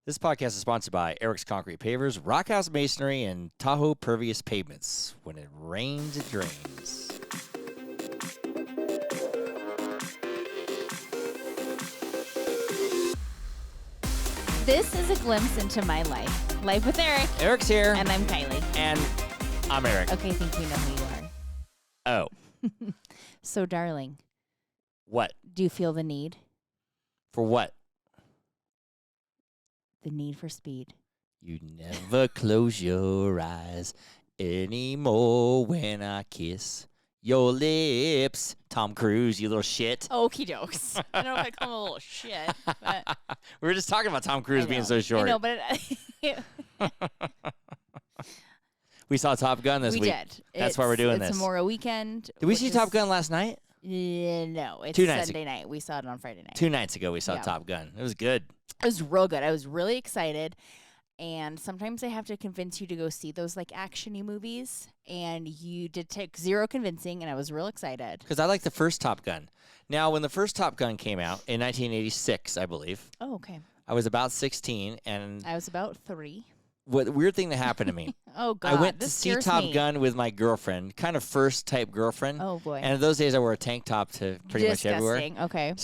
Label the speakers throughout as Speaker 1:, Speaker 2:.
Speaker 1: This podcast is sponsored by Eric's Concrete Pavers, Rockhouse Masonry, and Tahoe Pervious Pavements. When it rains, it drains.
Speaker 2: This is a glimpse into my life. Life with Eric.
Speaker 1: Eric's here.
Speaker 2: And I'm Kiley.
Speaker 1: And I'm Eric.
Speaker 2: Okay, I think we know who you are.
Speaker 1: Oh.
Speaker 2: So, darling.
Speaker 1: What?
Speaker 2: Do you feel the need?
Speaker 1: For what?
Speaker 2: The need for speed.
Speaker 1: You never close your eyes anymore when I kiss your lips. Tom Cruise, you little shit.
Speaker 2: Okie dokes. I don't know if I call him a little shit, but
Speaker 1: We were just talking about Tom Cruise being so short.
Speaker 2: I know, but
Speaker 1: We saw Top Gun this
Speaker 2: we
Speaker 1: week.
Speaker 2: did.
Speaker 1: That's why we're doing this.
Speaker 2: It's Memorial Weekend.
Speaker 1: Did we see Top Gun last night?
Speaker 2: No, it's
Speaker 1: 2 nights
Speaker 2: Sunday night. We saw it on Friday night.
Speaker 1: 2 nights ago we saw
Speaker 2: Yeah.
Speaker 1: Top Gun. It was good.
Speaker 2: It was real good. I was really excited. And sometimes I have to convince you to go see those like action-y movies. And you did take zero convincing, and I was real excited.
Speaker 1: Because I like the first Top Gun. Now, when the first Top Gun came out in 1986, I believe,
Speaker 2: Oh, okay.
Speaker 1: I was about 16, and
Speaker 2: I was about 3.
Speaker 1: what the weird thing that happened to me,
Speaker 2: Oh, God.
Speaker 1: I went to
Speaker 2: this
Speaker 1: see
Speaker 2: scares
Speaker 1: Top
Speaker 2: me.
Speaker 1: Gun with my girlfriend, kind of first type girlfriend.
Speaker 2: Oh, boy.
Speaker 1: And in those days, I wore a tank top to pretty much everywhere.
Speaker 2: Disgusting. Okay.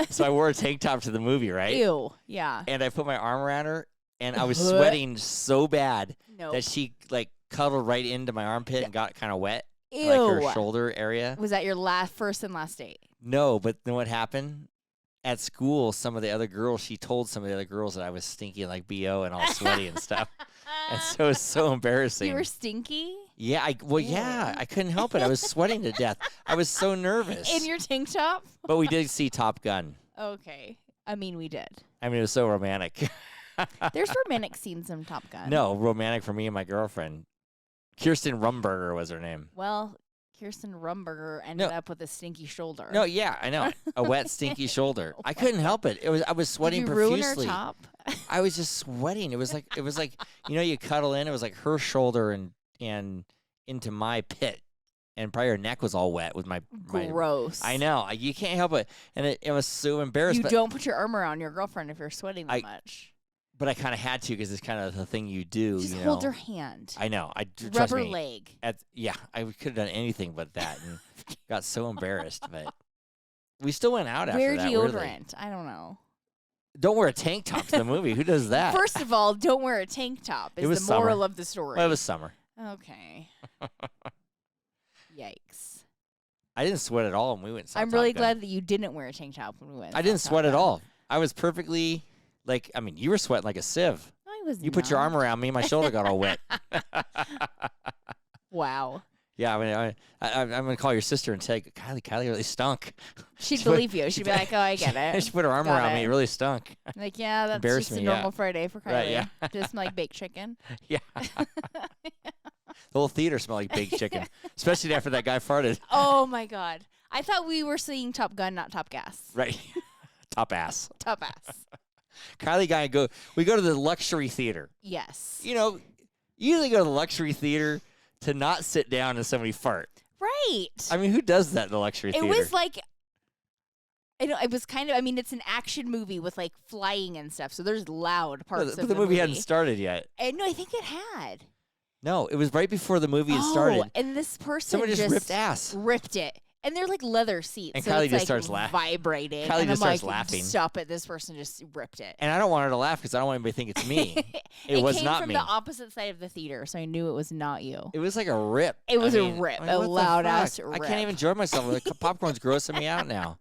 Speaker 1: So I wore a tank top to the movie, right?
Speaker 2: Ew. Yeah.
Speaker 1: And I put my arm around her, and I was sweating so bad
Speaker 2: No.
Speaker 1: that she like cuddled right into my armpit and got kind of wet,
Speaker 2: Ew.
Speaker 1: like her shoulder area.
Speaker 2: Was that your first and last date?
Speaker 1: No, but then what happened? At school, some of the other girls, she told some of the other girls that I was stinky like BO and all sweaty and stuff. And so it was so embarrassing.
Speaker 2: You were stinky?
Speaker 1: Yeah, I couldn't help it. I was sweating to death. I was so nervous.
Speaker 2: In your tank top?
Speaker 1: But we did see Top Gun.
Speaker 2: Okay. I mean, we did.
Speaker 1: I mean, it was so romantic.
Speaker 2: There's romantic scenes in Top Gun.
Speaker 1: No, romantic for me and my girlfriend. Kirsten Rumberger was her name.
Speaker 2: Well, Kirsten Rumberger ended up with a stinky shoulder.
Speaker 1: No, yeah, I know. A wet, stinky shoulder. I couldn't help it. I was sweating
Speaker 2: Did you
Speaker 1: profusely.
Speaker 2: ruin her top?
Speaker 1: I was just sweating. It was like you cuddle in. It was like her shoulder and into my pit, and probably her neck was all wet with my.
Speaker 2: Gross.
Speaker 1: I know. You can't help it, and it was so embarrassing.
Speaker 2: You don't put your arm around your girlfriend if you're sweating that much.
Speaker 1: But I kind of had to because it's kind of the thing you do.
Speaker 2: Just
Speaker 1: you
Speaker 2: hold
Speaker 1: know?
Speaker 2: her hand.
Speaker 1: I know. Trust
Speaker 2: Rub her
Speaker 1: me.
Speaker 2: leg.
Speaker 1: Yeah, I could have done anything but that, and got so embarrassed. But we still went out after
Speaker 2: Wear
Speaker 1: that.
Speaker 2: deodorant.
Speaker 1: Weirdly.
Speaker 2: I don't know.
Speaker 1: Don't wear a tank top to the movie. Who does that?
Speaker 2: First of all, don't wear a tank top. Is
Speaker 1: It was
Speaker 2: the moral
Speaker 1: summer.
Speaker 2: of the story.
Speaker 1: Well, it was summer.
Speaker 2: Okay. Yikes.
Speaker 1: I didn't sweat at all when we went. And saw
Speaker 2: I'm
Speaker 1: Top
Speaker 2: really
Speaker 1: Gun.
Speaker 2: glad that you didn't wear a tank top when we went.
Speaker 1: I didn't sweat at all. I was perfectly you were sweating like a sieve.
Speaker 2: I was.
Speaker 1: You put your arm around me, my shoulder got all wet.
Speaker 2: Wow.
Speaker 1: Yeah, I mean, I'm gonna call your sister and say, Kylie really stunk.
Speaker 2: She'd believe you. She'd be like, "Oh, I get it."
Speaker 1: She put her arm
Speaker 2: Got
Speaker 1: around
Speaker 2: it.
Speaker 1: me. It really stunk.
Speaker 2: Like, yeah, that's
Speaker 1: Embarrassed
Speaker 2: just a
Speaker 1: me, yeah.
Speaker 2: normal Friday for Kylie.
Speaker 1: Right, yeah.
Speaker 2: Just like baked chicken.
Speaker 1: Yeah. The whole theater smelled like baked chicken, especially after that guy farted.
Speaker 2: Oh my God! I thought we were seeing Top Gun, not Top Gas.
Speaker 1: Right. Top ass.
Speaker 2: Top ass.
Speaker 1: Kylie we go to the luxury theater.
Speaker 2: Yes.
Speaker 1: You know, you usually go to the luxury theater to not sit down and somebody fart.
Speaker 2: Right.
Speaker 1: I mean, who does that in the luxury theater?
Speaker 2: It was like, it was kind of, I mean, it's an action movie with like flying and stuff, so there's loud parts
Speaker 1: But
Speaker 2: of
Speaker 1: the movie hadn't started yet.
Speaker 2: And no, I think it had.
Speaker 1: No, it was right before the movie had started.
Speaker 2: And this person
Speaker 1: Someone just ripped ass.
Speaker 2: Ripped it. And they're like leather seats.
Speaker 1: And
Speaker 2: so
Speaker 1: Kylie
Speaker 2: it's
Speaker 1: just
Speaker 2: like
Speaker 1: starts laughing.
Speaker 2: Vibrating.
Speaker 1: Kylie
Speaker 2: and
Speaker 1: just
Speaker 2: I'm
Speaker 1: starts
Speaker 2: like,
Speaker 1: laughing.
Speaker 2: Stop it. This person just ripped it.
Speaker 1: And I don't want her to laugh because I don't want anybody to think it's me. It was
Speaker 2: came
Speaker 1: not
Speaker 2: from
Speaker 1: me.
Speaker 2: the opposite side of the theater, so I knew it was not you.
Speaker 1: It was like a rip.
Speaker 2: It was
Speaker 1: I
Speaker 2: a
Speaker 1: mean,
Speaker 2: rip,
Speaker 1: like,
Speaker 2: a
Speaker 1: what the
Speaker 2: loud-ass
Speaker 1: fuck?
Speaker 2: rip.
Speaker 1: I can't even enjoy myself. The popcorn's grossing me out now.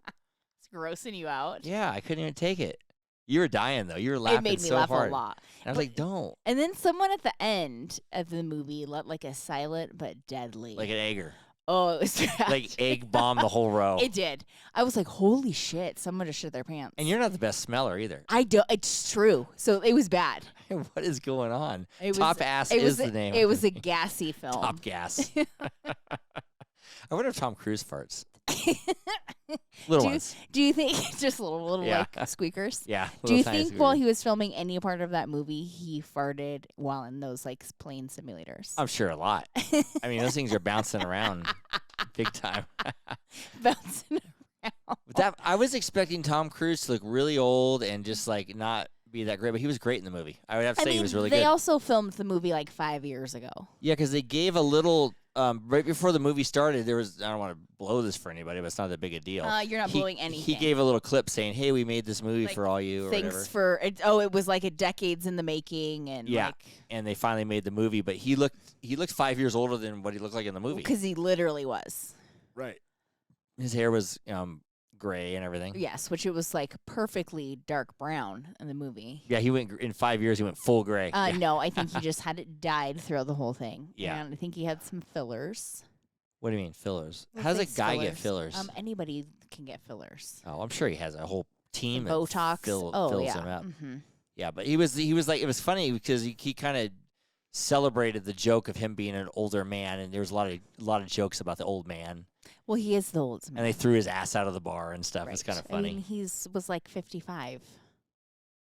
Speaker 2: It's grossing you out.
Speaker 1: Yeah, I couldn't even take it. You were dying, though. You were laughing
Speaker 2: It made me
Speaker 1: so
Speaker 2: laugh
Speaker 1: hard.
Speaker 2: a lot.
Speaker 1: And I was like, don't.
Speaker 2: And then someone at the end of the movie let like a silent but deadly.
Speaker 1: Like an egger.
Speaker 2: Oh, it was
Speaker 1: Like egg bomb the whole row.
Speaker 2: It did. I was like, holy shit, someone just shit their pants.
Speaker 1: And you're not the best smeller either.
Speaker 2: I do. It's true. So it was bad.
Speaker 1: What is going on?
Speaker 2: It
Speaker 1: Top
Speaker 2: was,
Speaker 1: Ass
Speaker 2: it
Speaker 1: is
Speaker 2: was
Speaker 1: the name.
Speaker 2: It was a gassy film.
Speaker 1: Top Gas. I wonder if Tom Cruise farts. Little ones.
Speaker 2: Do you think just little
Speaker 1: Yeah.
Speaker 2: like squeakers?
Speaker 1: Yeah.
Speaker 2: Do you
Speaker 1: little tiny
Speaker 2: think while
Speaker 1: squeakers.
Speaker 2: he was filming any part of that movie, he farted while in those like plane simulators?
Speaker 1: I'm sure a lot. I mean, those things are bouncing around big time.
Speaker 2: Bouncing around.
Speaker 1: But I was expecting Tom Cruise to look really old and just like not be that great, but he was great in the movie. I would have to say he was really
Speaker 2: they
Speaker 1: good.
Speaker 2: also filmed the movie like 5 years ago.
Speaker 1: Yeah, because they gave a little right before the movie started. There was, I don't want to blow this for anybody, but it's not that big a deal.
Speaker 2: You're not blowing anything.
Speaker 1: He gave a little clip saying, "Hey, we made this movie
Speaker 2: like,
Speaker 1: for all you." Or
Speaker 2: thanks
Speaker 1: whatever.
Speaker 2: for it. Oh, it was like a decades in the making, and
Speaker 1: yeah,
Speaker 2: like,
Speaker 1: and they finally made the movie. But he looked 5 years older than what he looked like in the movie.
Speaker 2: Because he literally was.
Speaker 1: Right. His hair was gray and everything.
Speaker 2: Yes, which it was like perfectly dark brown in the movie.
Speaker 1: Yeah, he went in 5 years. He went full gray. Yeah.
Speaker 2: No, I think he just had it dyed throughout the whole thing.
Speaker 1: Yeah.
Speaker 2: And I think he had some fillers.
Speaker 1: What do you mean fillers?
Speaker 2: Well,
Speaker 1: How does a
Speaker 2: face
Speaker 1: guy get fillers?
Speaker 2: Anybody can get fillers.
Speaker 1: Oh, I'm sure he has a whole team that
Speaker 2: Botox.
Speaker 1: fills
Speaker 2: yeah.
Speaker 1: him up.
Speaker 2: Mm-hmm.
Speaker 1: Yeah, but he was like, it was funny because he kind of celebrated the joke of him being an older man, and there was a lot of jokes about the old man.
Speaker 2: Well, he is the old man.
Speaker 1: And they threw his ass out of the bar and stuff.
Speaker 2: Right.
Speaker 1: It's kind of funny.
Speaker 2: I mean, was like 55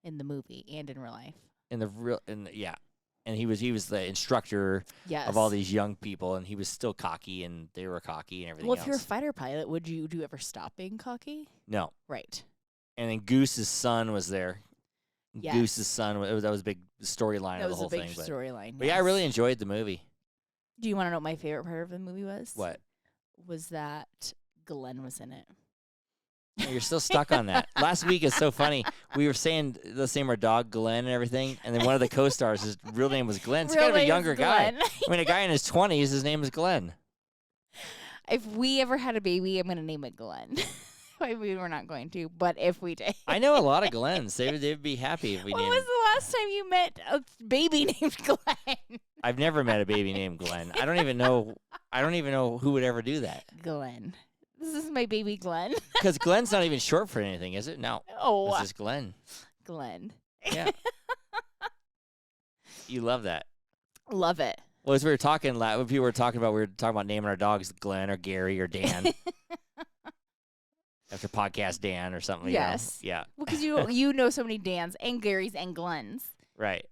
Speaker 2: in the movie and in real life.
Speaker 1: And he was the instructor
Speaker 2: Yes.
Speaker 1: of all these young people, and he was still cocky, and they were cocky and everything
Speaker 2: Well,
Speaker 1: else.
Speaker 2: if you're a fighter pilot, would you ever stop being cocky?
Speaker 1: No.
Speaker 2: Right.
Speaker 1: And then Goose's son was there.
Speaker 2: Yes.
Speaker 1: Goose's son, that was a big storyline
Speaker 2: That
Speaker 1: of the
Speaker 2: was
Speaker 1: whole
Speaker 2: a big
Speaker 1: thing.
Speaker 2: storyline.
Speaker 1: But yeah, I really enjoyed the movie.
Speaker 2: Do you want to know what my favorite part of the movie was?
Speaker 1: What?
Speaker 2: Was that Glen was in it.
Speaker 1: Oh, you're still stuck on that. Last week is so funny. We were saying the same our dog Glen and everything, and then one of the co-stars, his real name was Glen. He's kind of a younger guy. I mean, a guy in his 20s, his name is Glen.
Speaker 2: If we ever had a baby, I'm going to name it Glen. We were not going to, but if we did.
Speaker 1: I know a lot of Glens. They'd be happy if we
Speaker 2: When
Speaker 1: named.
Speaker 2: was the last time you met a baby named Glen?
Speaker 1: I've never met a baby named Glen. I don't even know who would ever do that.
Speaker 2: Glen. This is my baby Glen.
Speaker 1: Because Glen's not even short for anything, is it? No.
Speaker 2: Oh,
Speaker 1: This is Glen.
Speaker 2: Glen.
Speaker 1: Yeah. You love that.
Speaker 2: Love it.
Speaker 1: Well, as we were talking, when people were talking about naming our dogs Glenn or Gary or Dan. After podcast Dan or something.
Speaker 2: Yes.
Speaker 1: You know? Yeah.
Speaker 2: Well, because you know so many Dans and Garys and Glens.
Speaker 1: Right.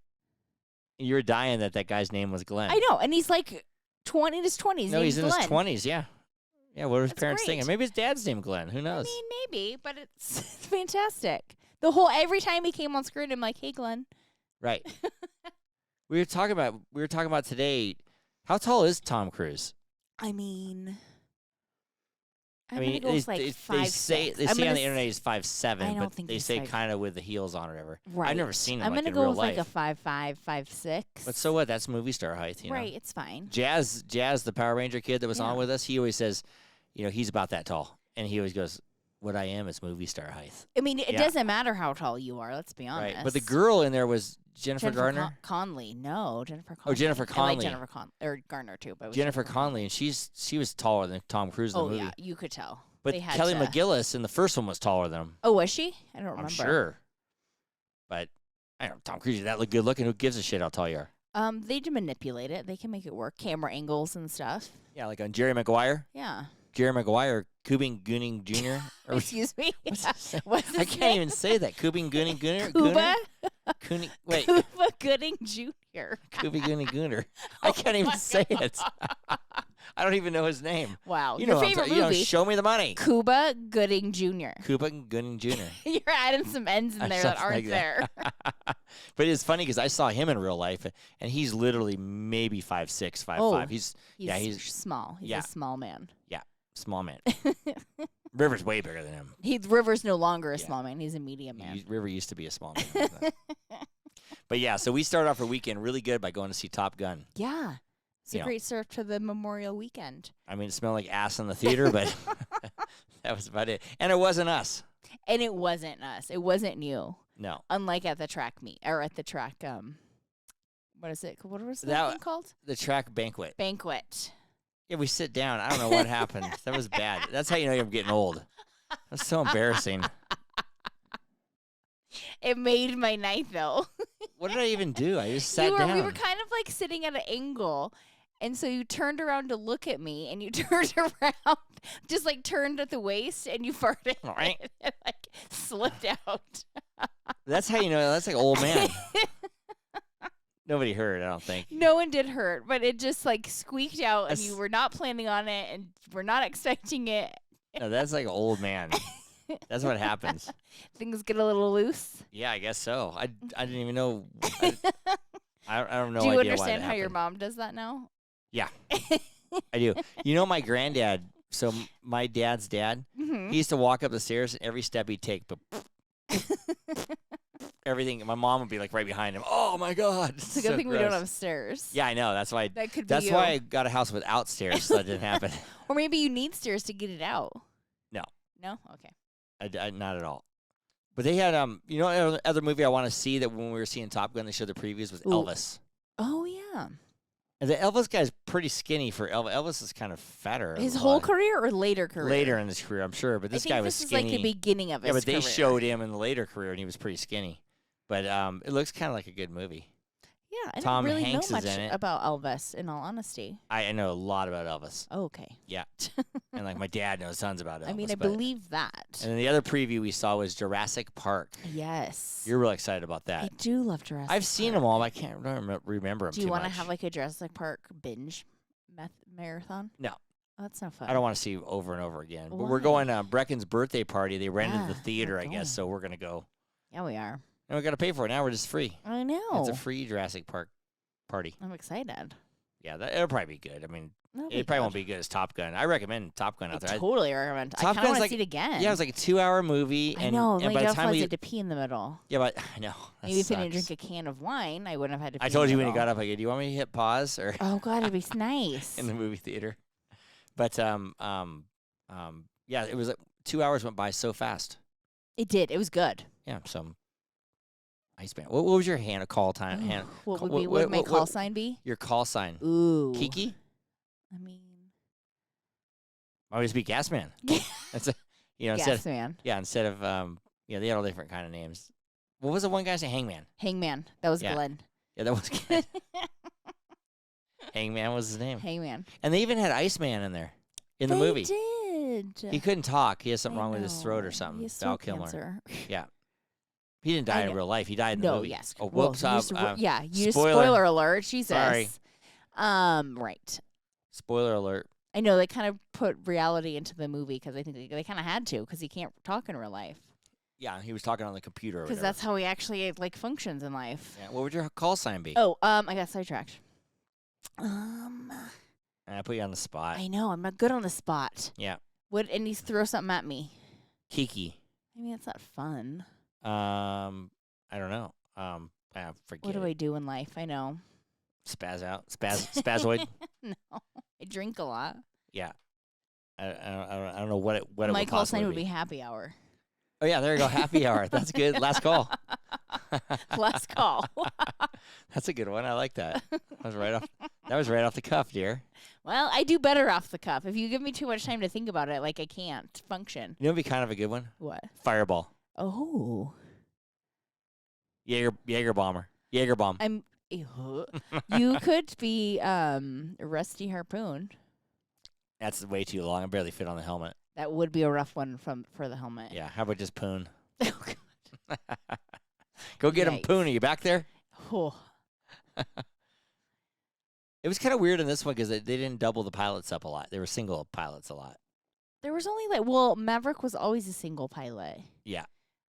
Speaker 1: You were dying that guy's name was Glenn.
Speaker 2: I know, and he's like 20 in his 20s.
Speaker 1: No, he's in
Speaker 2: Glenn.
Speaker 1: his 20s, yeah. Yeah, what were his
Speaker 2: That's
Speaker 1: parents
Speaker 2: great.
Speaker 1: thinking? Maybe his dad's named Glenn. Who
Speaker 2: I
Speaker 1: knows?
Speaker 2: mean, maybe, but it's fantastic. Every time he came on screen, I'm like, hey, Glenn.
Speaker 1: Right. we were talking about today, how tall is Tom Cruise?
Speaker 2: I mean, I'm
Speaker 1: I mean,
Speaker 2: gonna go with like
Speaker 1: they
Speaker 2: 5'6".
Speaker 1: say on the internet he's 5'7",
Speaker 2: I don't
Speaker 1: but
Speaker 2: think
Speaker 1: they
Speaker 2: he's
Speaker 1: say
Speaker 2: 5'.
Speaker 1: kind of with the heels on or whatever.
Speaker 2: Right.
Speaker 1: I've never seen him
Speaker 2: I'm
Speaker 1: like
Speaker 2: gonna
Speaker 1: in
Speaker 2: go
Speaker 1: real
Speaker 2: with
Speaker 1: life.
Speaker 2: like a 5'5", 5'6".
Speaker 1: But so what? That's movie star height, you know.
Speaker 2: Right, it's fine.
Speaker 1: Jazz, the Power Ranger kid that was on
Speaker 2: Yeah.
Speaker 1: with us, he always says, he's about that tall, and he always goes, "What I am is movie star height."
Speaker 2: I mean, it
Speaker 1: Yeah.
Speaker 2: doesn't matter how tall you are. Let's be honest.
Speaker 1: Right. But the girl in there was Jennifer Garner.
Speaker 2: Conley. No, Jennifer Conley.
Speaker 1: Jennifer
Speaker 2: I like
Speaker 1: Conley.
Speaker 2: Jennifer or Garner too. But it was
Speaker 1: Jennifer Conley, and she was taller than Tom Cruise in
Speaker 2: Oh
Speaker 1: the movie.
Speaker 2: yeah, you could tell.
Speaker 1: But
Speaker 2: They had
Speaker 1: Kelly
Speaker 2: to-
Speaker 1: McGillis in the first one was taller than him.
Speaker 2: Oh, was she? I don't remember.
Speaker 1: I'm sure. But I don't know, Tom Cruise is that good looking. Who gives a shit how tall you are?
Speaker 2: They can manipulate it. They can make it work. Camera angles and stuff.
Speaker 1: Yeah, like on Jerry Maguire.
Speaker 2: Yeah.
Speaker 1: Jerry Maguire, Kubing Gooning Jr. Or
Speaker 2: Excuse me.
Speaker 1: what's his name?
Speaker 2: What's his
Speaker 1: I can't
Speaker 2: name?
Speaker 1: even say that. Kubing Gooning Gooner.
Speaker 2: Cuba.
Speaker 1: Gooning, wait,
Speaker 2: Cuba Gooding Jr.
Speaker 1: Kubing Gooning Gooner. I can't even
Speaker 2: my
Speaker 1: say it. I don't even know his name.
Speaker 2: Wow.
Speaker 1: You
Speaker 2: Your
Speaker 1: know,
Speaker 2: favorite
Speaker 1: you know,
Speaker 2: movie.
Speaker 1: show me the money.
Speaker 2: Cuba Gooding Jr.
Speaker 1: Kubing Gooning Jr.
Speaker 2: You're adding some N's in there that
Speaker 1: Something
Speaker 2: aren't
Speaker 1: like
Speaker 2: there.
Speaker 1: But it's funny because I saw him in real life, and he's literally maybe 5'6", 5'5".
Speaker 2: Oh.
Speaker 1: He's
Speaker 2: He's small. He's
Speaker 1: yeah.
Speaker 2: a small man.
Speaker 1: small man. River's way bigger than him.
Speaker 2: River's no longer a
Speaker 1: Yeah.
Speaker 2: small man. He's a medium man.
Speaker 1: River used to be a small man. But yeah, so we started off our weekend really good by going to see Top Gun.
Speaker 2: Yeah. It's a
Speaker 1: You know.
Speaker 2: great start to the Memorial Weekend.
Speaker 1: I mean, it smelled like ass in the theater, but that was about it. And it wasn't us.
Speaker 2: And it wasn't us. It wasn't you.
Speaker 1: No.
Speaker 2: Unlike at the track meet or at the track what is it? What was that
Speaker 1: That-
Speaker 2: thing called?
Speaker 1: The track banquet.
Speaker 2: Banquet.
Speaker 1: Yeah, we sit down. I don't know what happened. That was bad. That's how you know you're getting old. That's so embarrassing.
Speaker 2: It made my night though.
Speaker 1: What did I even do? I just sat down.
Speaker 2: We were kind of like sitting at an angle. And so you turned around to look at me, and you turned around, just like turned at the waist, and you farted
Speaker 1: Right.
Speaker 2: and like slipped out.
Speaker 1: That's how you know. That's like old man. Nobody heard, I don't think.
Speaker 2: No one did hurt, but it just like squeaked out, and
Speaker 1: That's-
Speaker 2: you were not planning on it, and were not expecting it.
Speaker 1: No, that's like old man. That's what happens.
Speaker 2: Things get a little loose.
Speaker 1: Yeah, I guess so. I didn't even know. I don't know.
Speaker 2: Do you
Speaker 1: idea
Speaker 2: understand
Speaker 1: why
Speaker 2: how your
Speaker 1: happened.
Speaker 2: mom does that now?
Speaker 1: Yeah, I do. You know, my granddad. So my dad's dad.
Speaker 2: Mm-hmm.
Speaker 1: He used to walk up the stairs, and every step he'd take, but everything. My mom would be like right behind him. Oh my God!
Speaker 2: It's a good thing we don't have stairs.
Speaker 1: Yeah, I know. That's why.
Speaker 2: That could be
Speaker 1: That's
Speaker 2: you.
Speaker 1: why I got a house without stairs, so that didn't happen.
Speaker 2: Or maybe you need stairs to get it out.
Speaker 1: No.
Speaker 2: No? Okay.
Speaker 1: I not at all. But they had you know, other movie I want to see that when we were seeing Top Gun, they showed the previews was Elvis.
Speaker 2: Oh yeah.
Speaker 1: And the Elvis guy's pretty skinny for Elvis. Elvis is kind of fatter.
Speaker 2: His whole career or later career?
Speaker 1: Later in his career, I'm sure. But this guy was skinny.
Speaker 2: This is like the beginning of his
Speaker 1: career. Yeah, but they showed
Speaker 2: career.
Speaker 1: him in the later career, and he was pretty skinny. But it looks kind of like a good movie.
Speaker 2: Yeah, I
Speaker 1: Tom
Speaker 2: don't really
Speaker 1: Hanks
Speaker 2: know
Speaker 1: is
Speaker 2: much
Speaker 1: in it.
Speaker 2: about Elvis, in all honesty.
Speaker 1: I know a lot about Elvis.
Speaker 2: Oh, okay.
Speaker 1: Yeah. And like my dad knows tons about Elvis.
Speaker 2: I mean, I believe that.
Speaker 1: And then the other preview we saw was Jurassic Park.
Speaker 2: Yes.
Speaker 1: You're real excited about that.
Speaker 2: I do love Jurassic
Speaker 1: I've seen
Speaker 2: Park.
Speaker 1: them all, but I can't remember them
Speaker 2: Do you
Speaker 1: want to
Speaker 2: have like a Jurassic Park binge marathon?
Speaker 1: No.
Speaker 2: Oh, that's no fun.
Speaker 1: I don't want to see over and over again. But
Speaker 2: Why?
Speaker 1: we're going to Brecken's birthday party. They rented the
Speaker 2: Yeah,
Speaker 1: theater,
Speaker 2: we're
Speaker 1: I guess, so we're going to go.
Speaker 2: Yeah, we are.
Speaker 1: And we got to pay for it. Now we're just free.
Speaker 2: I know.
Speaker 1: It's a free Jurassic Park party.
Speaker 2: I'm excited.
Speaker 1: Yeah, it'll probably be good. I mean,
Speaker 2: That'll
Speaker 1: it probably won't be good as Top Gun. I recommend Top Gun out there.
Speaker 2: Totally recommend. I
Speaker 1: Top
Speaker 2: kind of want
Speaker 1: Gun's
Speaker 2: to see it again.
Speaker 1: Yeah, it was like a 2-hour movie.
Speaker 2: I
Speaker 1: And,
Speaker 2: know.
Speaker 1: and
Speaker 2: Like
Speaker 1: by the
Speaker 2: Jeff
Speaker 1: time
Speaker 2: had to pee in the middle.
Speaker 1: Yeah, but I know. That
Speaker 2: Maybe if I didn't
Speaker 1: sucks.
Speaker 2: drink a can of wine, I wouldn't have had to pee
Speaker 1: I told
Speaker 2: in
Speaker 1: you
Speaker 2: the
Speaker 1: when you
Speaker 2: middle.
Speaker 1: got up, like, do you want me to hit pause or
Speaker 2: Oh, God, it'd be nice.
Speaker 1: in the movie theater? But yeah, it was 2 hours went by so fast.
Speaker 2: It did. It was good.
Speaker 1: Yeah, so Iceman. What was your call time?
Speaker 2: Ooh, what
Speaker 1: call-
Speaker 2: would be?
Speaker 1: what-
Speaker 2: Would my
Speaker 1: what-
Speaker 2: call
Speaker 1: what-
Speaker 2: sign be?
Speaker 1: Your call sign.
Speaker 2: Ooh.
Speaker 1: Kiki?
Speaker 2: I mean,
Speaker 1: Why would it be Gasman? That's
Speaker 2: Gas Man.
Speaker 1: instead of they had all different kind of names. What was the one guy's name? Hangman.
Speaker 2: Hangman. That was
Speaker 1: Yeah.
Speaker 2: Glen.
Speaker 1: Yeah, that was good. Hangman was his name.
Speaker 2: Hangman.
Speaker 1: And they even had Iceman in there in the
Speaker 2: They
Speaker 1: movie.
Speaker 2: did.
Speaker 1: He couldn't talk. He has something
Speaker 2: I
Speaker 1: wrong with his throat or
Speaker 2: know.
Speaker 1: something.
Speaker 2: He has
Speaker 1: Val
Speaker 2: throat
Speaker 1: Kilmer.
Speaker 2: cancer.
Speaker 1: Yeah. He didn't die in
Speaker 2: know.
Speaker 1: real life. He died in the
Speaker 2: No,
Speaker 1: movie.
Speaker 2: yes.
Speaker 1: Oh,
Speaker 2: Well,
Speaker 1: whoops.
Speaker 2: you just yeah, you
Speaker 1: spoiler.
Speaker 2: spoiler alert. Jesus.
Speaker 1: Sorry.
Speaker 2: Right.
Speaker 1: Spoiler alert.
Speaker 2: I know they kind of put reality into the movie because I think they kind of had to because he can't talk in real life
Speaker 1: Yeah, he was talking on the computer.
Speaker 2: because that's how he actually like functions in life.
Speaker 1: Yeah. What would your call sign be?
Speaker 2: Oh, I got sidetracked.
Speaker 1: And I put you on the spot.
Speaker 2: I know I'm not good on the spot.
Speaker 1: Yeah.
Speaker 2: Would and he throw something at me?
Speaker 1: Kiki.
Speaker 2: I mean, it's not fun.
Speaker 1: I don't know. I forget.
Speaker 2: What do I do in life? I know.
Speaker 1: Spaz out. Spazoid.
Speaker 2: No, I drink a lot.
Speaker 1: Yeah. I don't know what it
Speaker 2: My
Speaker 1: would
Speaker 2: call
Speaker 1: possibly
Speaker 2: sign would be happy hour.
Speaker 1: Oh yeah, there you go. Happy hour. That's good. Last call.
Speaker 2: Last call.
Speaker 1: That's a good one. I like that. That was right off the cuff, dear.
Speaker 2: Well, I do better off the cuff. If you give me too much time to think about it, like I can't function.
Speaker 1: You know what'd be kind of a good one?
Speaker 2: What?
Speaker 1: Fireball.
Speaker 2: Oh.
Speaker 1: Jaeger bomber. Jaeger bomb.
Speaker 2: I'm. You could be Rusty Harpoon.
Speaker 1: That's way too long. I barely fit on the helmet.
Speaker 2: That would be a rough one for the helmet.
Speaker 1: Yeah. How about just Poon?
Speaker 2: Oh, God.
Speaker 1: Go get him,
Speaker 2: Yikes.
Speaker 1: Poon. Are you back there?
Speaker 2: Oh.
Speaker 1: It was kind of weird in this one because they didn't double the pilots up a lot. They were single pilots a lot.
Speaker 2: There was only Maverick was always a single pilot.
Speaker 1: Yeah.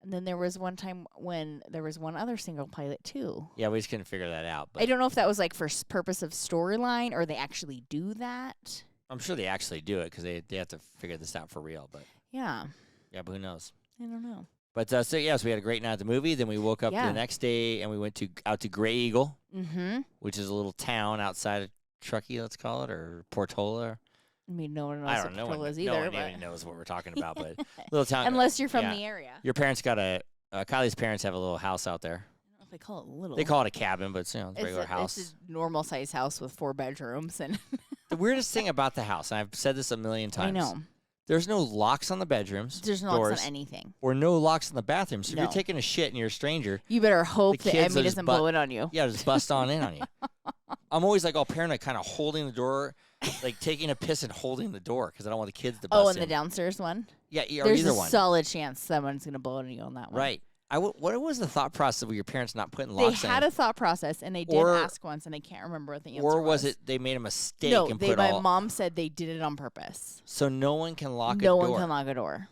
Speaker 2: And then there was one time when there was one other single pilot too.
Speaker 1: Yeah, we just couldn't figure that out. But
Speaker 2: I don't know if that was like for purpose of storyline or they actually do that.
Speaker 1: I'm sure they actually do it because they have to figure this out for real. But
Speaker 2: Yeah.
Speaker 1: but who knows?
Speaker 2: I don't know.
Speaker 1: But so we had a great night at the movie. Then we woke up
Speaker 2: Yeah.
Speaker 1: the next day and we went out to Gray Eagle,
Speaker 2: Mm-hmm.
Speaker 1: which is a little town outside of Truckee, let's call it, or Portola.
Speaker 2: I mean, no one knows
Speaker 1: I
Speaker 2: what
Speaker 1: don't know.
Speaker 2: Portola is
Speaker 1: No
Speaker 2: either.
Speaker 1: one
Speaker 2: but
Speaker 1: even knows what we're talking about. But little town.
Speaker 2: unless you're from
Speaker 1: yeah.
Speaker 2: the area.
Speaker 1: Your parents got Kylie's parents have a little house out there.
Speaker 2: I don't know if they call it little.
Speaker 1: They call it a cabin, but it's, it's a regular house.
Speaker 2: It's a normal size house with 4 bedrooms and
Speaker 1: The weirdest thing about the house, and I've said this a million times.
Speaker 2: I know.
Speaker 1: There's no locks on the bedrooms.
Speaker 2: There's no
Speaker 1: doors,
Speaker 2: locks on anything.
Speaker 1: or no locks in the bathrooms. So if
Speaker 2: No.
Speaker 1: you're taking a shit and you're a stranger,
Speaker 2: You better hope
Speaker 1: The
Speaker 2: that
Speaker 1: kids
Speaker 2: Emmy
Speaker 1: are just
Speaker 2: doesn't blow it on you.
Speaker 1: yeah, just bust on in on you. I'm always like all paranoid, kind of holding the door, like taking a piss and holding the door because I don't want the kids to bust
Speaker 2: Oh, and
Speaker 1: in.
Speaker 2: the downstairs one?
Speaker 1: Yeah, or
Speaker 2: There's
Speaker 1: either
Speaker 2: a
Speaker 1: one.
Speaker 2: solid chance someone's going to blow it on you on that one.
Speaker 1: Right. What was the thought process of your parents not putting
Speaker 2: They
Speaker 1: locks
Speaker 2: had
Speaker 1: in?
Speaker 2: a thought process, and they did
Speaker 1: Or-
Speaker 2: ask once, and I can't remember what the answer
Speaker 1: Or was it they made a mistake
Speaker 2: No,
Speaker 1: and
Speaker 2: my
Speaker 1: put all...
Speaker 2: mom said they did it on purpose.
Speaker 1: So no one can lock a
Speaker 2: No
Speaker 1: door.
Speaker 2: one can lock a door.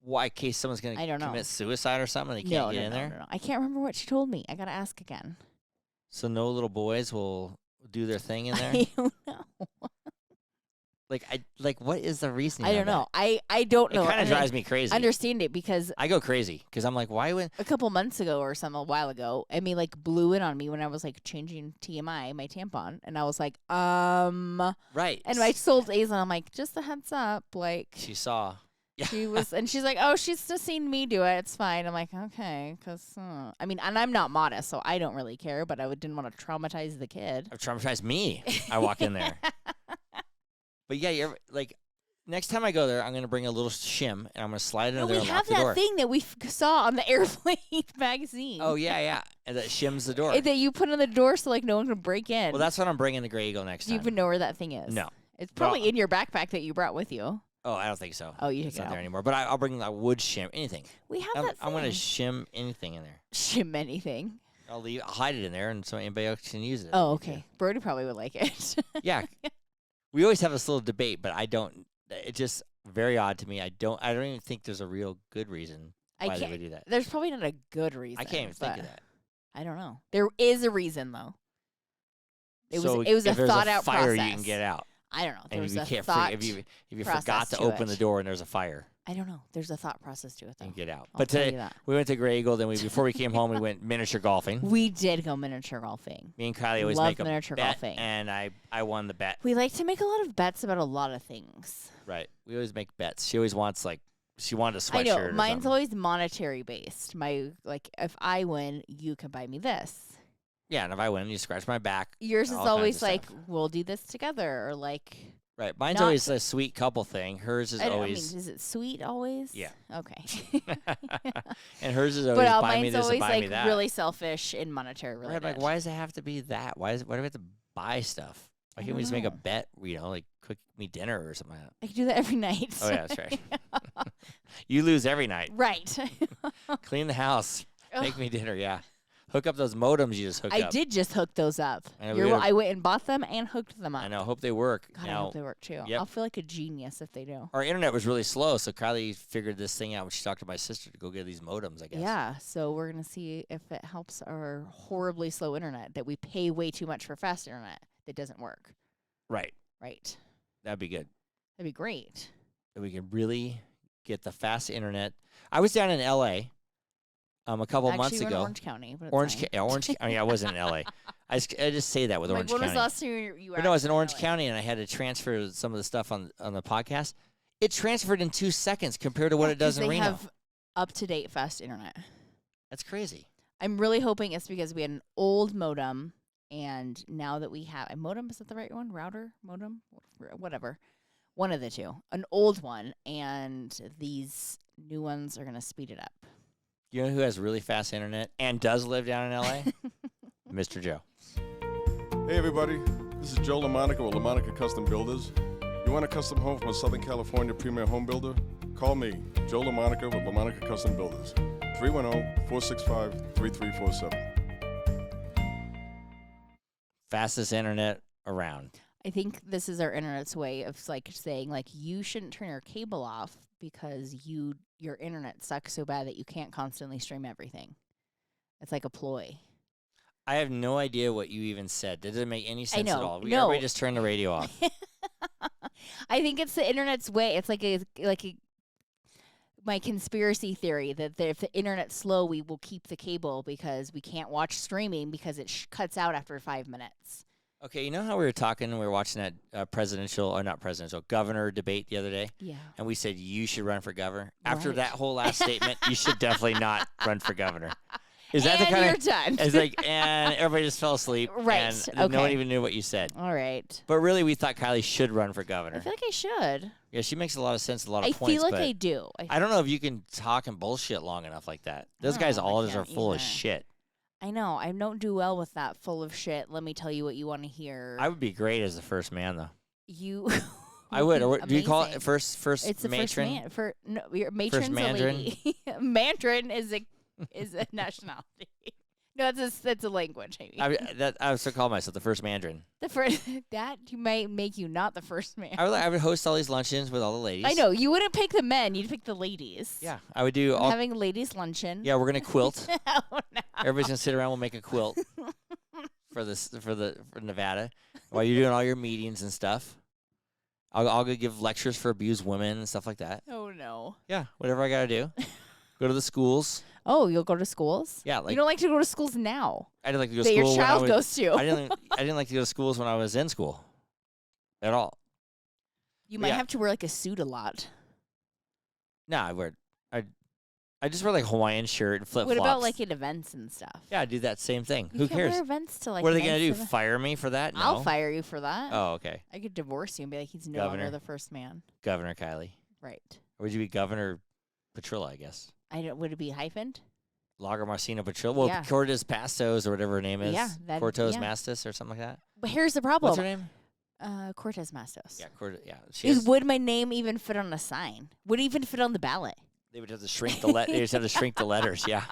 Speaker 1: why, in case someone's going to commit suicide or something, they can't get in there?
Speaker 2: No. I can't remember what she told me. I got to ask again.
Speaker 1: So no little boys will do their thing in there?
Speaker 2: I don't know.
Speaker 1: What is the reason?
Speaker 2: I don't know. I don't know.
Speaker 1: It kind of drives me crazy.
Speaker 2: I understand it because
Speaker 1: I go crazy because I'm like, why would...
Speaker 2: A couple months ago or a while ago, Emmy blew in on me when I was changing TMI, my tampon, and I was like,
Speaker 1: Right.
Speaker 2: And I told Aislinn, I'm like, just a heads up,
Speaker 1: She saw. Yeah.
Speaker 2: She was, and she's like, oh, she's just seen me do it. It's fine. I'm like, okay, because and I'm not modest, so I don't really care, but I didn't want to traumatize the kid.
Speaker 1: I've traumatized me. I walk in there. But yeah, you're next time I go there, I'm gonna bring a little shim and I'm gonna slide it under there and lock the door.
Speaker 2: We have that thing that we saw on the airplane magazine.
Speaker 1: Oh yeah, and that shims the door.
Speaker 2: That you put on the door so no one can break in.
Speaker 1: Well, that's what I'm bringing the Gray Eagle next time.
Speaker 2: Do you even know where that thing is?
Speaker 1: No,
Speaker 2: it's probably in your backpack that you brought with you.
Speaker 1: Oh, I don't think so.
Speaker 2: Oh, you
Speaker 1: it's
Speaker 2: take it
Speaker 1: not
Speaker 2: out.
Speaker 1: there anymore. But I'll bring a wood shim, anything.
Speaker 2: We have that thing.
Speaker 1: I'm gonna shim anything in there.
Speaker 2: Shim anything.
Speaker 1: I'll hide it in there, and so anybody else can use it.
Speaker 2: Oh, okay. Brody probably would like it.
Speaker 1: Yeah. We always have this little debate, but I don't. It's just very odd to me. I don't even think there's a real good reason why they would do that.
Speaker 2: There's probably not a good reason.
Speaker 1: I can't even think of that.
Speaker 2: I don't know. There is a reason though. It
Speaker 1: so
Speaker 2: was a thought out
Speaker 1: fire
Speaker 2: process.
Speaker 1: You can get out.
Speaker 2: I don't know.
Speaker 1: There was
Speaker 2: a
Speaker 1: thought. If you forgot to open the door and there's a fire.
Speaker 2: I don't know. There's a thought process to it though.
Speaker 1: And get out.
Speaker 2: But
Speaker 1: today we went to Gray Eagle. Then before we came home, we went miniature golfing.
Speaker 2: We did go miniature golfing.
Speaker 1: Me and Kylie always make a bet, golfing. And I won the bet.
Speaker 2: We like to make a lot of bets about a lot of things.
Speaker 1: Right. We always make bets. She always wants she wanted a sweatshirt.
Speaker 2: I know. Mine's always monetary based. If I win, you can buy me this.
Speaker 1: Yeah, and if I win, you scratch my back.
Speaker 2: Yours is always we'll do this together, or
Speaker 1: Right. Mine's always a sweet couple thing. Hers is always...
Speaker 2: is it sweet always?
Speaker 1: Yeah.
Speaker 2: Okay.
Speaker 1: And hers is always buy me this
Speaker 2: always
Speaker 1: and buy me that.
Speaker 2: Really selfish and monetary related.
Speaker 1: Right, why does it have to be that? Why do we have to buy stuff? Why can't we just make a bet, cook me dinner or something like that?
Speaker 2: I can do that every night.
Speaker 1: Oh, yeah, that's right. You lose every night.
Speaker 2: Right.
Speaker 1: Clean the house. Make me dinner, yeah. Hook up those modems you just hooked up.
Speaker 2: I did just hook those up. I went and bought them and hooked them up.
Speaker 1: I know. Hope they work.
Speaker 2: God, I hope they work too.
Speaker 1: Yep.
Speaker 2: I'll feel like a genius if they do.
Speaker 1: Our internet was really slow, so Kylie figured this thing out when she talked to my sister to go get these modems, I guess.
Speaker 2: Yeah, so we're going to see if it helps our horribly slow internet that we pay way too much for fast internet that doesn't work.
Speaker 1: Right.
Speaker 2: Right.
Speaker 1: That'd be good.
Speaker 2: That'd be great.
Speaker 1: That we could really get the fast internet. I was down in L.A., a couple months ago.
Speaker 2: Orange County.
Speaker 1: Orange County. I mean, I wasn't in L.A. I just say that with Orange County.
Speaker 2: When was the last time you were?
Speaker 1: But no, I was in Orange County, and I had to transfer some of the stuff on the podcast. It transferred in 2 seconds compared to what it does in Reno.
Speaker 2: They have up-to-date fast internet.
Speaker 1: That's crazy.
Speaker 2: I'm really hoping it's because we had an old modem, and now that we have a modem, is that the right one? Router, modem, whatever. One of the two. An old one, and these new ones are going to speed it up.
Speaker 1: You know who has really fast internet and does live down in L.A.? Mr. Joe.
Speaker 3: Hey, everybody. This is Joe LaMonica with LaMonica Custom Builders. You want a custom home from a Southern California premier home builder? Call me, Joe LaMonica with LaMonica Custom Builders. 310-465-3347.
Speaker 1: Fastest internet around.
Speaker 2: I think this is our internet's way of saying you shouldn't turn your cable off because your internet sucks so bad that you can't constantly stream everything. It's like a ploy.
Speaker 1: I have no idea what you even said. That doesn't make any sense at all.
Speaker 2: No.
Speaker 1: Everybody just turn the radio off.
Speaker 2: I think it's the internet's way. It's my conspiracy theory that if the internet's slow, we will keep the cable because we can't watch streaming because it cuts out after 5 minutes.
Speaker 1: Okay, you know how we were talking, we were watching that governor debate the other day?
Speaker 2: Yeah.
Speaker 1: And we said you should run for governor. After that whole last statement, you should definitely not run for governor. Is that
Speaker 2: and
Speaker 1: the kind
Speaker 2: you're
Speaker 1: of
Speaker 2: done.
Speaker 1: It's and everybody just fell asleep.
Speaker 2: Right.
Speaker 1: And no one even knew what you said.
Speaker 2: All right.
Speaker 1: But really, we thought Kylie should run for governor.
Speaker 2: I feel like I should.
Speaker 1: Yeah, she makes a lot of sense, a lot of points.
Speaker 2: I feel like I do.
Speaker 1: I don't know if you can talk and bullshit long enough like that. Those guys all are full of shit.
Speaker 2: I know. I don't do well with that full of shit. Let me tell you what you want to hear.
Speaker 1: I would be great as the first man, though.
Speaker 2: You.
Speaker 1: I would. Or do you call it first
Speaker 2: it's
Speaker 1: matron?
Speaker 2: Your matron's
Speaker 1: first Mandarin?
Speaker 2: a lady. Mandarin is a nationality. No, that's a language. I mean.
Speaker 1: I was to call myself the first Mandarin.
Speaker 2: The first that you might make you not the first man.
Speaker 1: I would host all these luncheons with all the ladies.
Speaker 2: I know you wouldn't pick the men; you'd pick the ladies.
Speaker 1: Yeah, I would do all.
Speaker 2: Having ladies luncheon.
Speaker 1: Yeah, we're gonna quilt.
Speaker 2: Oh, no.
Speaker 1: Everybody's gonna sit around. We'll make a quilt for Nevada while you're doing all your meetings and stuff. I'll go give lectures for abused women and stuff like that.
Speaker 2: Oh no.
Speaker 1: Yeah, whatever I gotta do. Go to the schools.
Speaker 2: Oh, you'll go to schools?
Speaker 1: Yeah, like
Speaker 2: you don't like to go to schools now.
Speaker 1: I didn't like to go to
Speaker 2: that
Speaker 1: school.
Speaker 2: Your child goes to.
Speaker 1: I didn't like to go to schools when I was in school, at all.
Speaker 2: You might have to wear like a suit a lot.
Speaker 1: No, I just wear like Hawaiian shirt and flip flops.
Speaker 2: What about like at events and stuff?
Speaker 1: Yeah, I do that same thing.
Speaker 2: You
Speaker 1: Who
Speaker 2: can't
Speaker 1: cares?
Speaker 2: Wear events to like.
Speaker 1: What are they gonna do?
Speaker 2: Events?
Speaker 1: Fire me for that? No.
Speaker 2: I'll fire you for that.
Speaker 1: Oh, okay.
Speaker 2: I could divorce you and be like, he's no
Speaker 1: Governor.
Speaker 2: longer the first man.
Speaker 1: Governor Kiley.
Speaker 2: Right.
Speaker 1: Or would you be Governor Petrilla? I guess.
Speaker 2: Would it be hyphened?
Speaker 1: Lager Marcino Petrilla. Well,
Speaker 2: Yeah.
Speaker 1: Cortez Pastos or whatever her name is.
Speaker 2: Yeah,
Speaker 1: Cortez Mastos or something like that.
Speaker 2: But here's the problem.
Speaker 1: What's her name?
Speaker 2: Cortez Mastos.
Speaker 1: Yeah, Cortez. Yeah.
Speaker 2: Would my name even fit on a sign? Would it even fit on the ballot?
Speaker 1: They would have to shrink the They just have to shrink the letters. Yeah.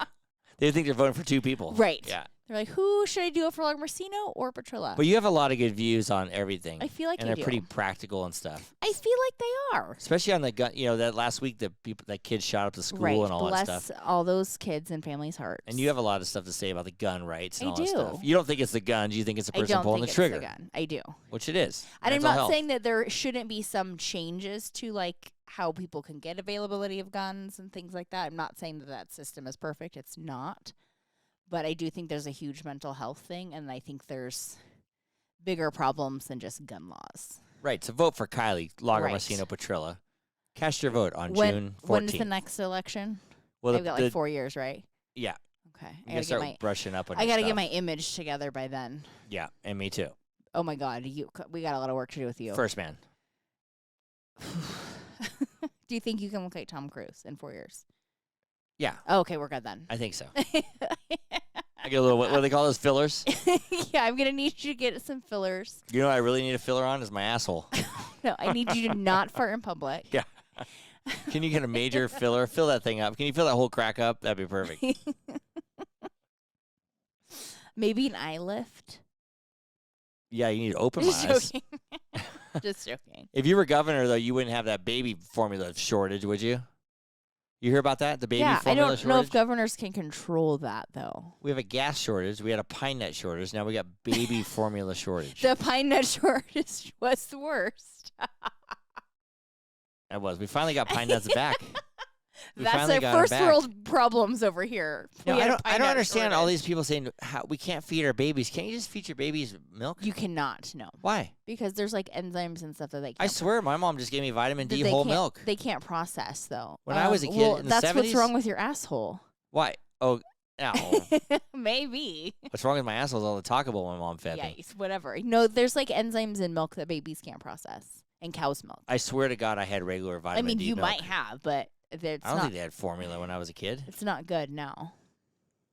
Speaker 1: They would think they're voting for two people.
Speaker 2: Right.
Speaker 1: Yeah.
Speaker 2: They're like, who should I do it for, Lager Marcino or Petrilla?
Speaker 1: But you have a lot of good views on everything.
Speaker 2: I feel like
Speaker 1: and
Speaker 2: I
Speaker 1: they're
Speaker 2: do.
Speaker 1: pretty practical and stuff.
Speaker 2: I feel like they are.
Speaker 1: Especially on the gun. You know, that last week that kids shot up the school
Speaker 2: Right.
Speaker 1: and all
Speaker 2: Bless
Speaker 1: that stuff.
Speaker 2: all those kids and families' hearts.
Speaker 1: And you have a lot of stuff to say about the gun rights and
Speaker 2: I
Speaker 1: all that stuff.
Speaker 2: do.
Speaker 1: You don't think it's the guns. You think it's the
Speaker 2: I
Speaker 1: person
Speaker 2: don't
Speaker 1: pulling
Speaker 2: think
Speaker 1: the trigger.
Speaker 2: it's the gun. I do.
Speaker 1: Which it is.
Speaker 2: And I'm
Speaker 1: Mental
Speaker 2: not
Speaker 1: health.
Speaker 2: saying that there shouldn't be some changes to like how people can get availability of guns and things like that. I'm not saying that system is perfect. It's not. But I do think there's a huge mental health thing, and I think there's bigger problems than just gun laws.
Speaker 1: Right. So vote for Kiley, Lager
Speaker 2: Right.
Speaker 1: Marcino Petrilla. Cast your vote on
Speaker 2: When-
Speaker 1: June 14th.
Speaker 2: When's the next election?
Speaker 1: Well,
Speaker 2: I've got like 4 years, right?
Speaker 1: Yeah.
Speaker 2: Okay.
Speaker 1: You gotta start brushing up on
Speaker 2: I
Speaker 1: your
Speaker 2: gotta get
Speaker 1: stuff.
Speaker 2: my image together by then.
Speaker 1: Yeah, and me too.
Speaker 2: Oh my God, we got a lot of work to do with you.
Speaker 1: First man.
Speaker 2: Do you think you can look like Tom Cruise in 4 years?
Speaker 1: Yeah,
Speaker 2: Oh, okay, we're good then.
Speaker 1: I think so. I get a little, what do they call those, fillers?
Speaker 2: Yeah, I'm gonna need you to get some fillers.
Speaker 1: You know what I really need a filler on is my asshole.
Speaker 2: No, I need you to not fart in public.
Speaker 1: Yeah. Can you get a major filler? Fill that thing up. Can you fill that whole crack up? That'd be perfect.
Speaker 2: Maybe an eye lift.
Speaker 1: Yeah, you need to open my
Speaker 2: Just
Speaker 1: eyes.
Speaker 2: joking. Just joking.
Speaker 1: If you were governor, though, you wouldn't have that baby formula shortage, would you? You hear about that? The baby
Speaker 2: Yeah, I
Speaker 1: formula
Speaker 2: don't
Speaker 1: shortage?
Speaker 2: know if governors can control that though.
Speaker 1: We have a gas shortage. We had a pine nut shortage. Now we got baby formula shortage.
Speaker 2: The pine nut shortage was the worst.
Speaker 1: That was. We finally got pine nuts back. We
Speaker 2: That's
Speaker 1: finally
Speaker 2: our
Speaker 1: got 'em
Speaker 2: first
Speaker 1: back.
Speaker 2: world problems over here.
Speaker 1: No,
Speaker 2: We
Speaker 1: I
Speaker 2: had a
Speaker 1: don't. I
Speaker 2: pine
Speaker 1: don't
Speaker 2: nut
Speaker 1: understand all
Speaker 2: shortage.
Speaker 1: these people saying how we can't feed our babies. Can't you just feed your babies milk?
Speaker 2: You cannot, no,
Speaker 1: Why?
Speaker 2: because there's like enzymes and stuff that they can't.
Speaker 1: I swear, my mom just gave me vitamin
Speaker 2: that
Speaker 1: D
Speaker 2: they
Speaker 1: whole
Speaker 2: can't-
Speaker 1: milk.
Speaker 2: They can't process though.
Speaker 1: When I was a kid
Speaker 2: well,
Speaker 1: in the
Speaker 2: that's
Speaker 1: 70s?
Speaker 2: what's wrong with your asshole.
Speaker 1: Why? Oh, no.
Speaker 2: Maybe.
Speaker 1: What's wrong with my asshole is all the Taco Bell my mom fed me.
Speaker 2: Yikes, whatever. No, there's like enzymes in milk that babies can't process, and cow's milk.
Speaker 1: I swear to God, I had regular vitamin
Speaker 2: I mean,
Speaker 1: D
Speaker 2: you
Speaker 1: milk.
Speaker 2: might have, but it's
Speaker 1: I don't
Speaker 2: not.
Speaker 1: think they had formula when I was a kid.
Speaker 2: It's not good now.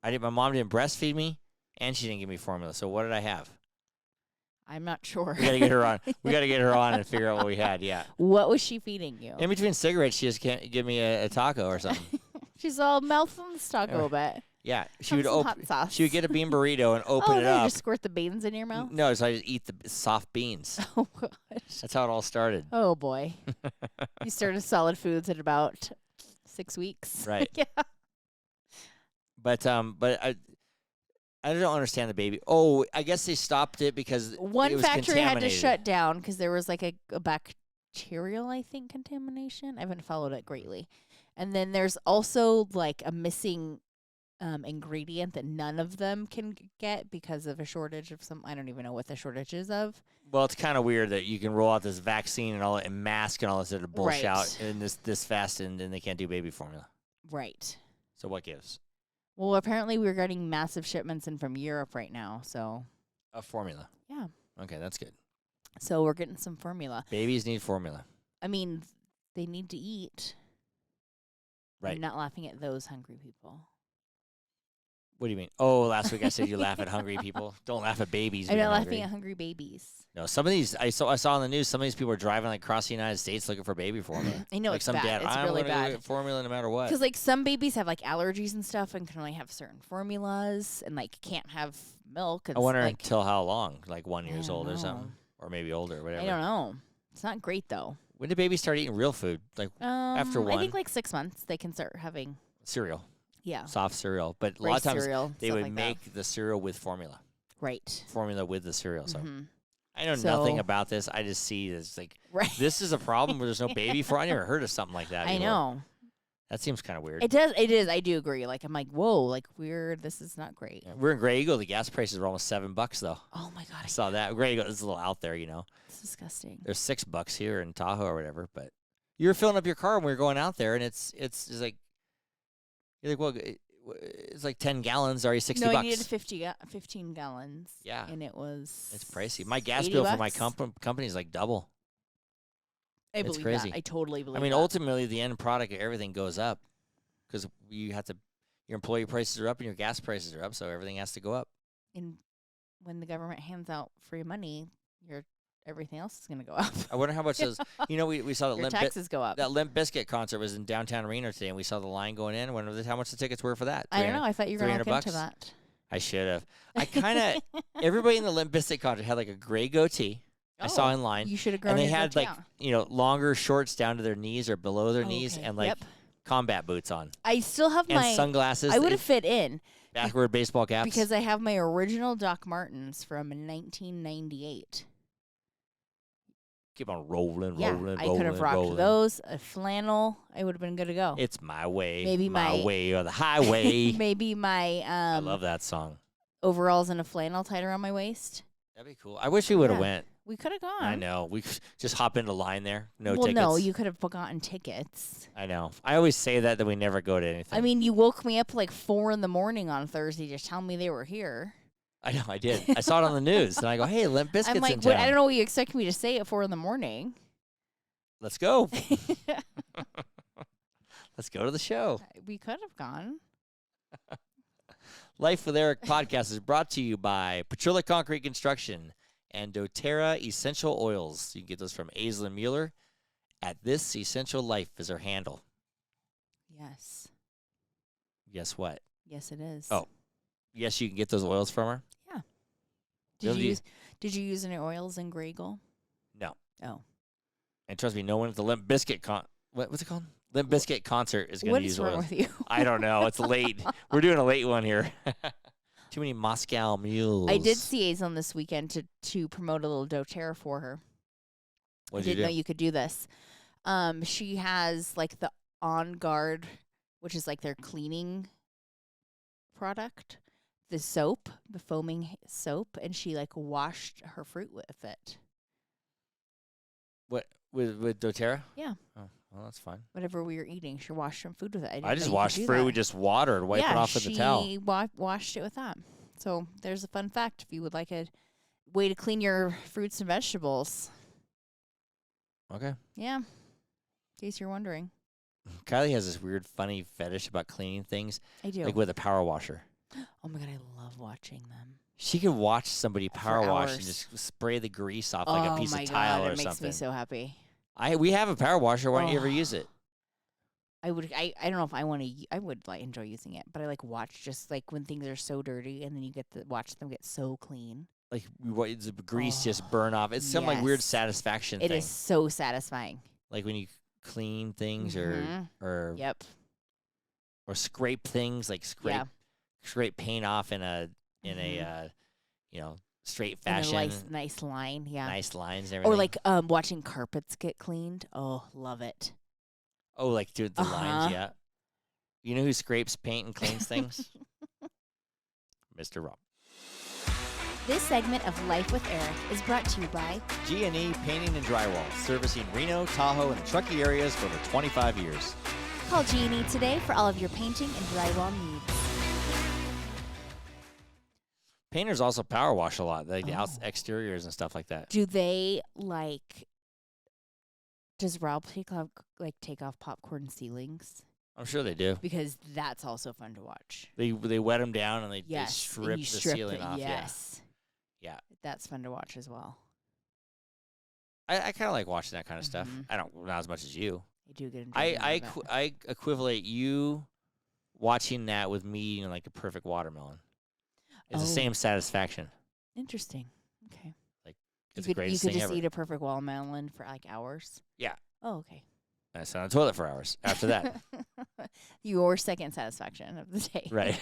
Speaker 1: My mom didn't breastfeed me, and she didn't give me formula. So what did I have?
Speaker 2: I'm not sure.
Speaker 1: We gotta get her on. We gotta get her on and figure out what we had. Yeah.
Speaker 2: What was she feeding you?
Speaker 1: In between cigarettes, she just can't give me a taco or something.
Speaker 2: She's all mouth on the taco bit.
Speaker 1: Yeah, she
Speaker 2: Have
Speaker 1: would
Speaker 2: some
Speaker 1: open.
Speaker 2: hot sauce.
Speaker 1: She would get a bean burrito and open
Speaker 2: Oh,
Speaker 1: it
Speaker 2: no, you
Speaker 1: up.
Speaker 2: just squirt the beans in your mouth.
Speaker 1: No, so I just eat the soft beans.
Speaker 2: Oh gosh.
Speaker 1: That's how it all started.
Speaker 2: Oh boy. You started solid foods at about 6 weeks.
Speaker 1: Right.
Speaker 2: Yeah.
Speaker 1: But I don't understand the baby. Oh, I guess they stopped it because
Speaker 2: One
Speaker 1: it was
Speaker 2: factory had to
Speaker 1: contaminated.
Speaker 2: shut down because there was like a bacterial, I think, contamination. I haven't followed it greatly. And then there's also like a missing ingredient that none of them can get because of a shortage of some. I don't even know what the shortage is of.
Speaker 1: Well, it's kind of weird that you can roll out this vaccine and all and mask and all this other bullshit
Speaker 2: Right.
Speaker 1: out in this fast, and then they can't do baby formula.
Speaker 2: Right.
Speaker 1: So what gives?
Speaker 2: Well, apparently we're getting massive shipments in from Europe right now. So
Speaker 1: A formula.
Speaker 2: yeah.
Speaker 1: Okay, that's good.
Speaker 2: So we're getting some formula.
Speaker 1: Babies need formula.
Speaker 2: I mean, they need to eat.
Speaker 1: Right.
Speaker 2: I'm not laughing at those hungry people.
Speaker 1: What do you mean? Oh, last week I said you laugh at hungry people. Don't laugh at babies.
Speaker 2: I'm
Speaker 1: being
Speaker 2: not laughing
Speaker 1: hungry.
Speaker 2: at hungry babies.
Speaker 1: No, some of these I saw on the news. Some of these people are driving like across the United States looking for baby formula.
Speaker 2: I know
Speaker 1: like
Speaker 2: it's
Speaker 1: some
Speaker 2: bad.
Speaker 1: dad.
Speaker 2: It's
Speaker 1: I'm
Speaker 2: really
Speaker 1: gonna go
Speaker 2: bad.
Speaker 1: get formula no matter what.
Speaker 2: Because like some babies have like allergies and stuff, and can only have certain formulas, and like can't have milk.
Speaker 1: I wonder
Speaker 2: like,
Speaker 1: until how long? Like 1
Speaker 2: I
Speaker 1: years
Speaker 2: don't
Speaker 1: old or
Speaker 2: know.
Speaker 1: something, or maybe older, whatever.
Speaker 2: I don't know. It's not great though.
Speaker 1: When do babies start eating real food? Like after one?
Speaker 2: I think like 6 months they can start having
Speaker 1: cereal,
Speaker 2: yeah
Speaker 1: soft cereal. But a lot
Speaker 2: rice
Speaker 1: of times
Speaker 2: cereal,
Speaker 1: they
Speaker 2: stuff
Speaker 1: would
Speaker 2: like
Speaker 1: make the cereal with formula.
Speaker 2: right.
Speaker 1: Formula with the cereal. So
Speaker 2: Mhm.
Speaker 1: I know nothing about this. I just see this like
Speaker 2: Right.
Speaker 1: this is a problem where there's no baby for. I never heard of something like that.
Speaker 2: I
Speaker 1: before.
Speaker 2: know.
Speaker 1: That seems kind of weird.
Speaker 2: It does. It is. I do agree. Like I'm like, whoa, like weird. This is not great.
Speaker 1: Yeah, we're in Grey Eagle. The gas prices are almost $7 though.
Speaker 2: Oh my god,
Speaker 1: I saw that. Grey Eagle is a little out there, you know.
Speaker 2: it's disgusting.
Speaker 1: There's $6 here in Tahoe or whatever. But you were filling up your car when we were going out there, and it's just like you're like, well, it's like 10 gallons, already $60.
Speaker 2: No, I needed 15 gallons.
Speaker 1: Yeah.
Speaker 2: and it was.
Speaker 1: It's pricey. My gas
Speaker 2: $80
Speaker 1: bill for my company is like double.
Speaker 2: I
Speaker 1: it's
Speaker 2: believe
Speaker 1: crazy.
Speaker 2: that. I totally believe.
Speaker 1: I mean,
Speaker 2: that.
Speaker 1: ultimately, the end product of everything goes up because you have to. Your employee prices are up and your gas prices are up, so everything has to go up.
Speaker 2: And when the government hands out free money, everything else is going to go up.
Speaker 1: I wonder how much those. You know, we saw
Speaker 2: Your taxes go up.
Speaker 1: that Limp Bizkit concert was in downtown Reno today, and we saw the line going in. I wonder how much the tickets were for that.
Speaker 2: I don't know. I thought you were going to look into
Speaker 1: $300.
Speaker 2: that.
Speaker 1: I should have. I kind of. Everybody in the Limp Bizkit concert had like a gray goatee. I saw in line.
Speaker 2: You should have grown.
Speaker 1: And they
Speaker 2: your
Speaker 1: had
Speaker 2: goatee
Speaker 1: like
Speaker 2: out.
Speaker 1: longer shorts down to their knees or below their knees,
Speaker 2: Okay,
Speaker 1: and like
Speaker 2: yep.
Speaker 1: combat boots on
Speaker 2: I still have
Speaker 1: and
Speaker 2: my
Speaker 1: sunglasses.
Speaker 2: I would have fit in
Speaker 1: backward baseball caps
Speaker 2: because I have my original Doc Martens from 1998.
Speaker 1: keep on rolling.
Speaker 2: Yeah, I could have rocked
Speaker 1: rolling.
Speaker 2: those. A flannel, I would have been good to go.
Speaker 1: It's my way,
Speaker 2: Maybe
Speaker 1: my
Speaker 2: my-
Speaker 1: way or the highway.
Speaker 2: Maybe my
Speaker 1: I love that song.
Speaker 2: overalls and a flannel tied around my waist.
Speaker 1: That'd be cool. I wish we would have
Speaker 2: Yeah.
Speaker 1: went.
Speaker 2: We could have gone.
Speaker 1: I know. We could just hop into line there. No
Speaker 2: well,
Speaker 1: tickets.
Speaker 2: no, you could have gotten tickets.
Speaker 1: I know. I always say that we never go to anything.
Speaker 2: I mean, you woke me up like 4 a.m. on Thursday to tell me they were here.
Speaker 1: I know. I did. I saw it on the news, and I go, "Hey, Limp Bizkit's
Speaker 2: I'm like,
Speaker 1: in town.
Speaker 2: what, I don't know what you expect me to say at 4 a.m.
Speaker 1: Let's go. Let's go to the show."
Speaker 2: We could have gone.
Speaker 1: Life with Eric podcast is brought to you by Petrola Concrete Construction and doTERRA Essential Oils. You can get those from Aislinn Mueller. At This Essential Life is her handle.
Speaker 2: Yes.
Speaker 1: Guess what?
Speaker 2: Yes, it is.
Speaker 1: Oh. Yes, you can get those oils from her?
Speaker 2: Yeah.
Speaker 1: Really?
Speaker 2: Did you use any oils in Grey Eagle?
Speaker 1: No.
Speaker 2: Oh.
Speaker 1: And trust me, no one at the Limp Bizkit what's it called? Limp Bizkit concert is going to
Speaker 2: What
Speaker 1: use
Speaker 2: is wrong
Speaker 1: oils.
Speaker 2: with you?
Speaker 1: I don't know. It's late. We're doing a late one here. Too many Moscow mules.
Speaker 2: I did see Aislinn this weekend to promote a little doTERRA for her.
Speaker 1: What
Speaker 2: I
Speaker 1: did you
Speaker 2: didn't
Speaker 1: do?
Speaker 2: know you could do this. She has like the On Guard, which is like their cleaning product, the soap, the foaming soap, and she like washed her fruit with it.
Speaker 1: What with doTERRA?
Speaker 2: Yeah.
Speaker 1: Oh, well, that's fine.
Speaker 2: Whatever we were eating, she washed some food with it.
Speaker 1: I just washed fruit with just water and wipe it off with the towel.
Speaker 2: She washed it with that. So there's a fun fact if you would like a way to clean your fruits and vegetables.
Speaker 1: Okay.
Speaker 2: Yeah. In case you're wondering.
Speaker 1: Kylie has this weird, funny fetish about cleaning things,
Speaker 2: I do.
Speaker 1: like with a power washer.
Speaker 2: Oh my God, I love watching them.
Speaker 1: She could watch somebody power wash and
Speaker 2: hours.
Speaker 1: just spray the grease off like a piece of tile
Speaker 2: God,
Speaker 1: or
Speaker 2: it makes
Speaker 1: something.
Speaker 2: me so happy.
Speaker 1: We have a power washer. Why don't you ever
Speaker 2: Oh.
Speaker 1: use it?
Speaker 2: I don't know if I want to. I would like enjoy using it, but I like watch just like when things are so dirty, and then you get to watch them get so clean.
Speaker 1: Like the grease just
Speaker 2: Oh,
Speaker 1: burn off. It's some like weird
Speaker 2: yes.
Speaker 1: satisfaction
Speaker 2: It
Speaker 1: thing.
Speaker 2: is so satisfying.
Speaker 1: Like when you clean things
Speaker 2: Mhm.
Speaker 1: or
Speaker 2: Yep.
Speaker 1: or scrape things, like scrape paint off in a straight
Speaker 2: And
Speaker 1: fashion.
Speaker 2: a nice line. Yeah.
Speaker 1: Nice lines and everything.
Speaker 2: Or like watching carpets get cleaned. Oh, love it.
Speaker 1: Oh, like dude, the lines,
Speaker 2: Uh-huh.
Speaker 1: yeah. You know who scrapes paint and cleans things? Mr. Rob.
Speaker 2: This segment of Life with Eric is brought to you by
Speaker 1: G&E Painting and Drywall, servicing Reno, Tahoe, and the Truckee areas for over 25 years.
Speaker 2: Call G&E today for all of your painting and drywall needs.
Speaker 1: Painters also power wash a lot, like the
Speaker 2: Oh.
Speaker 1: exteriors and stuff like that.
Speaker 2: Do they does Rob take off popcorn ceilings?
Speaker 1: I'm sure they do.
Speaker 2: because that's also fun to watch.
Speaker 1: They wet them down and they
Speaker 2: Yes,
Speaker 1: strip
Speaker 2: and you
Speaker 1: the
Speaker 2: strip
Speaker 1: ceiling
Speaker 2: it.
Speaker 1: off.
Speaker 2: Yes.
Speaker 1: Yeah.
Speaker 2: That's fun to watch as well.
Speaker 1: I kind of like watching that kind of stuff.
Speaker 2: Mhm.
Speaker 1: I don't, not as much as you.
Speaker 2: I do get
Speaker 1: I equivalent you watching that with me eating like a perfect watermelon. It's the
Speaker 2: Oh.
Speaker 1: same satisfaction.
Speaker 2: Interesting. Okay.
Speaker 1: It's
Speaker 2: you
Speaker 1: the
Speaker 2: could
Speaker 1: greatest
Speaker 2: you could
Speaker 1: thing
Speaker 2: just
Speaker 1: ever.
Speaker 2: eat a perfect watermelon for like hours.
Speaker 1: Yeah.
Speaker 2: Oh, okay.
Speaker 1: And I sit on the toilet for hours after that.
Speaker 2: Your second satisfaction of the day.
Speaker 1: Right.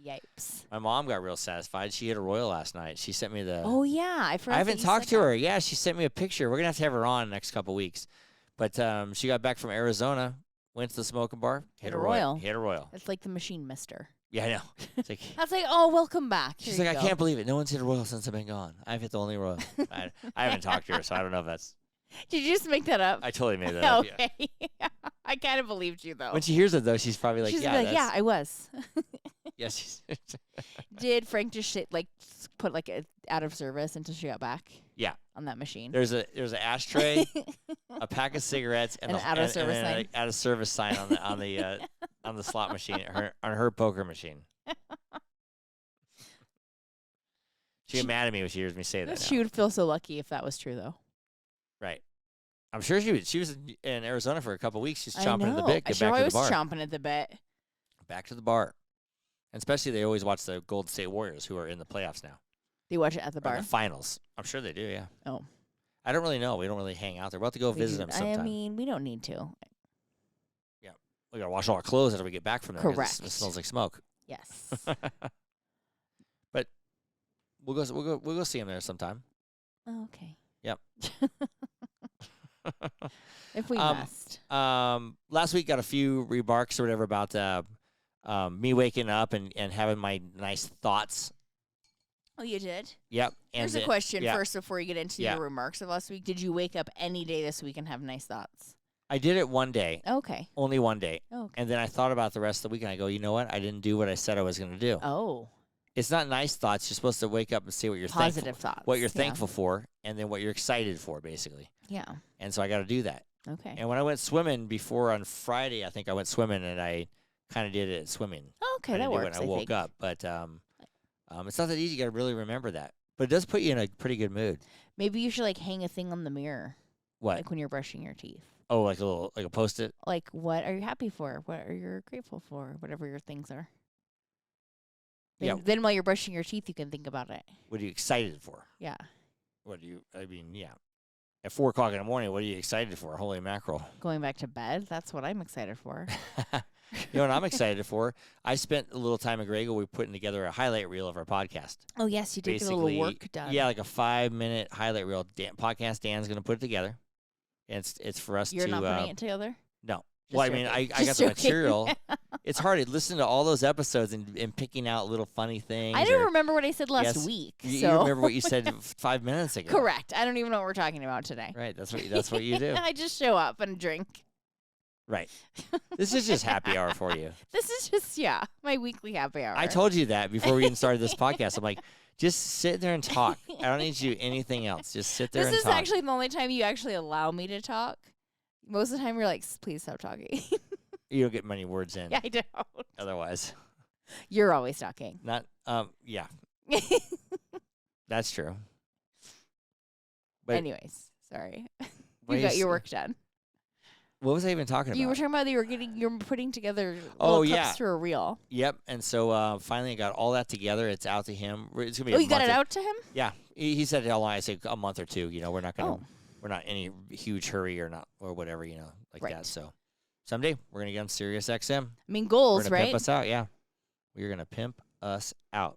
Speaker 2: Yipes.
Speaker 1: My mom got real satisfied. She hit a royal last night. She sent me the.
Speaker 2: Oh yeah, I forgot.
Speaker 1: I haven't
Speaker 2: that you
Speaker 1: talked
Speaker 2: said
Speaker 1: to
Speaker 2: that.
Speaker 1: her. Yeah, she sent me a picture. We're gonna have to have her on the next couple weeks. But she got back from Arizona, went to the smoking bar, hit a royal. Hit a royal.
Speaker 2: It's like the machine mister.
Speaker 1: Yeah, I know. It's like
Speaker 2: I was like, oh, welcome back.
Speaker 1: she's
Speaker 2: Here
Speaker 1: like,
Speaker 2: you
Speaker 1: I
Speaker 2: go.
Speaker 1: can't believe it. No one's hit a royal since I've been gone. I've hit the only royal. I haven't talked to her, so I don't know if that's.
Speaker 2: Did you just make that up?
Speaker 1: I totally made that up. Yeah.
Speaker 2: Okay. I kind of believed you though.
Speaker 1: When she hears it though, she's probably like,
Speaker 2: She's
Speaker 1: yeah,
Speaker 2: like, yeah,
Speaker 1: that's-
Speaker 2: I was.
Speaker 1: yeah, she's.
Speaker 2: Did Frank just put like a out of service until she got back?
Speaker 1: Yeah.
Speaker 2: On that machine.
Speaker 1: There's an ashtray, a pack of cigarettes, and
Speaker 2: An
Speaker 1: the
Speaker 2: out of service
Speaker 1: and
Speaker 2: sign.
Speaker 1: an out of service sign on the slot machine, on her poker machine. She get mad at me when she hears me say that.
Speaker 2: She
Speaker 1: now.
Speaker 2: would feel so lucky if that was true though.
Speaker 1: Right. I'm sure she was. She was in Arizona for a couple weeks. She's chomping
Speaker 2: I
Speaker 1: at the
Speaker 2: know.
Speaker 1: bit.
Speaker 2: I
Speaker 1: Get
Speaker 2: sure
Speaker 1: back to
Speaker 2: was
Speaker 1: the bar.
Speaker 2: chomping at the bit.
Speaker 1: Back to the bar. And especially they always watch the Golden State Warriors, who are in the playoffs now.
Speaker 2: Do you watch it at the
Speaker 1: Or
Speaker 2: bar?
Speaker 1: the finals. I'm sure they do. Yeah.
Speaker 2: Oh.
Speaker 1: I don't really know. We don't really hang out there. We'll have to go
Speaker 2: We
Speaker 1: visit
Speaker 2: do-
Speaker 1: them sometime.
Speaker 2: I mean, we don't need to.
Speaker 1: We gotta wash all our clothes after we get back from there. 'cause
Speaker 2: Correct.
Speaker 1: It smells like smoke.
Speaker 2: Yes.
Speaker 1: But we'll go see him there sometime.
Speaker 2: Oh, okay.
Speaker 1: Yep.
Speaker 2: If we
Speaker 1: Um,
Speaker 2: must.
Speaker 1: Last week got a few remarks or whatever about me waking up and having my nice thoughts.
Speaker 2: Oh, you did?
Speaker 1: Yep. And
Speaker 2: Here's a
Speaker 1: then-
Speaker 2: question
Speaker 1: yeah.
Speaker 2: first before you get into
Speaker 1: Yeah.
Speaker 2: your remarks of last week. Did you wake up any day this week and have nice thoughts?
Speaker 1: I did it one day,
Speaker 2: Okay.
Speaker 1: only one day.
Speaker 2: Okay.
Speaker 1: And then I thought about the rest of the week and I go, you know what? I didn't do what I said I was going to do.
Speaker 2: Oh.
Speaker 1: It's not nice thoughts. You're supposed to wake up and say what you're
Speaker 2: Positive
Speaker 1: thankful
Speaker 2: thoughts.
Speaker 1: what you're
Speaker 2: yeah.
Speaker 1: thankful for and then what you're excited for, basically.
Speaker 2: Yeah.
Speaker 1: And so I got to do that.
Speaker 2: Okay.
Speaker 1: And when I went swimming before on Friday, I think I went swimming and I kind of did it at swimming.
Speaker 2: Okay,
Speaker 1: I
Speaker 2: that
Speaker 1: didn't do it
Speaker 2: works.
Speaker 1: when I woke
Speaker 2: think.
Speaker 1: up. But it's not that easy. You got to really remember that. But it does put you in a pretty good mood.
Speaker 2: Maybe you should like hang a thing on the mirror,
Speaker 1: What?
Speaker 2: like when you're brushing your teeth.
Speaker 1: Oh, like a Post-it?
Speaker 2: Like, what are you happy for? What are you grateful for? Whatever your things are.
Speaker 1: Yeah.
Speaker 2: Then while you're brushing your teeth, you can think about it.
Speaker 1: What are you excited for?
Speaker 2: Yeah.
Speaker 1: Yeah. At 4 o'clock in the morning, what are you excited for? Holy mackerel.
Speaker 2: Going back to bed, that's what I'm excited for.
Speaker 1: You know what I'm excited for? I spent a little time at Grego. We're putting together a highlight reel of our podcast.
Speaker 2: Oh, yes, you did get a
Speaker 1: Basically,
Speaker 2: little work done.
Speaker 1: Yeah, like a 5-minute highlight reel. Podcast Dan's going to put it together. And it's for us
Speaker 2: You're
Speaker 1: to...
Speaker 2: not putting it together?
Speaker 1: No.
Speaker 2: Just
Speaker 1: Well, I mean,
Speaker 2: joking.
Speaker 1: I got
Speaker 2: Just
Speaker 1: the
Speaker 2: joking.
Speaker 1: material. It's hard to listen to all those episodes and picking out little funny things.
Speaker 2: I don't
Speaker 1: or-
Speaker 2: remember what I said last
Speaker 1: Yes,
Speaker 2: week.
Speaker 1: You
Speaker 2: so
Speaker 1: remember what you said 5 minutes ago.
Speaker 2: Correct. I don't even know what we're talking about today.
Speaker 1: Right. That's what you do.
Speaker 2: I just show up and drink.
Speaker 1: Right. This is just happy hour for you.
Speaker 2: This is just, my weekly happy hour.
Speaker 1: I told you that before we even started this podcast. I'm like, just sit there and talk. I don't need you to do anything else. Just sit there
Speaker 2: This
Speaker 1: and
Speaker 2: is
Speaker 1: talk.
Speaker 2: actually the only time you actually allow me to talk. Most of the time, you're like, please stop talking.
Speaker 1: You don't get many words in.
Speaker 2: Yeah, I don't.
Speaker 1: Otherwise,
Speaker 2: You're always talking.
Speaker 1: not. Yeah, that's true. But
Speaker 2: Anyways, sorry.
Speaker 1: what
Speaker 2: You
Speaker 1: you
Speaker 2: got your
Speaker 1: s-
Speaker 2: work done.
Speaker 1: What was I even talking about?
Speaker 2: You were talking about that you're putting together
Speaker 1: Oh,
Speaker 2: little
Speaker 1: yeah.
Speaker 2: clips for a reel.
Speaker 1: Yep. And so finally, I got all that together. It's out to him. It's gonna be.
Speaker 2: Oh,
Speaker 1: a
Speaker 2: you got
Speaker 1: month
Speaker 2: it
Speaker 1: or-
Speaker 2: out to him?
Speaker 1: Yeah. He said how long? I said a month or two. You know, we're not gonna.
Speaker 2: Oh.
Speaker 1: We're not in any huge hurry or not or whatever. You know, like
Speaker 2: Right.
Speaker 1: that. So someday we're gonna get on Sirius XM.
Speaker 2: I mean,
Speaker 1: We're
Speaker 2: goals,
Speaker 1: gonna
Speaker 2: right?
Speaker 1: pimp us out. Yeah. We're gonna pimp us out.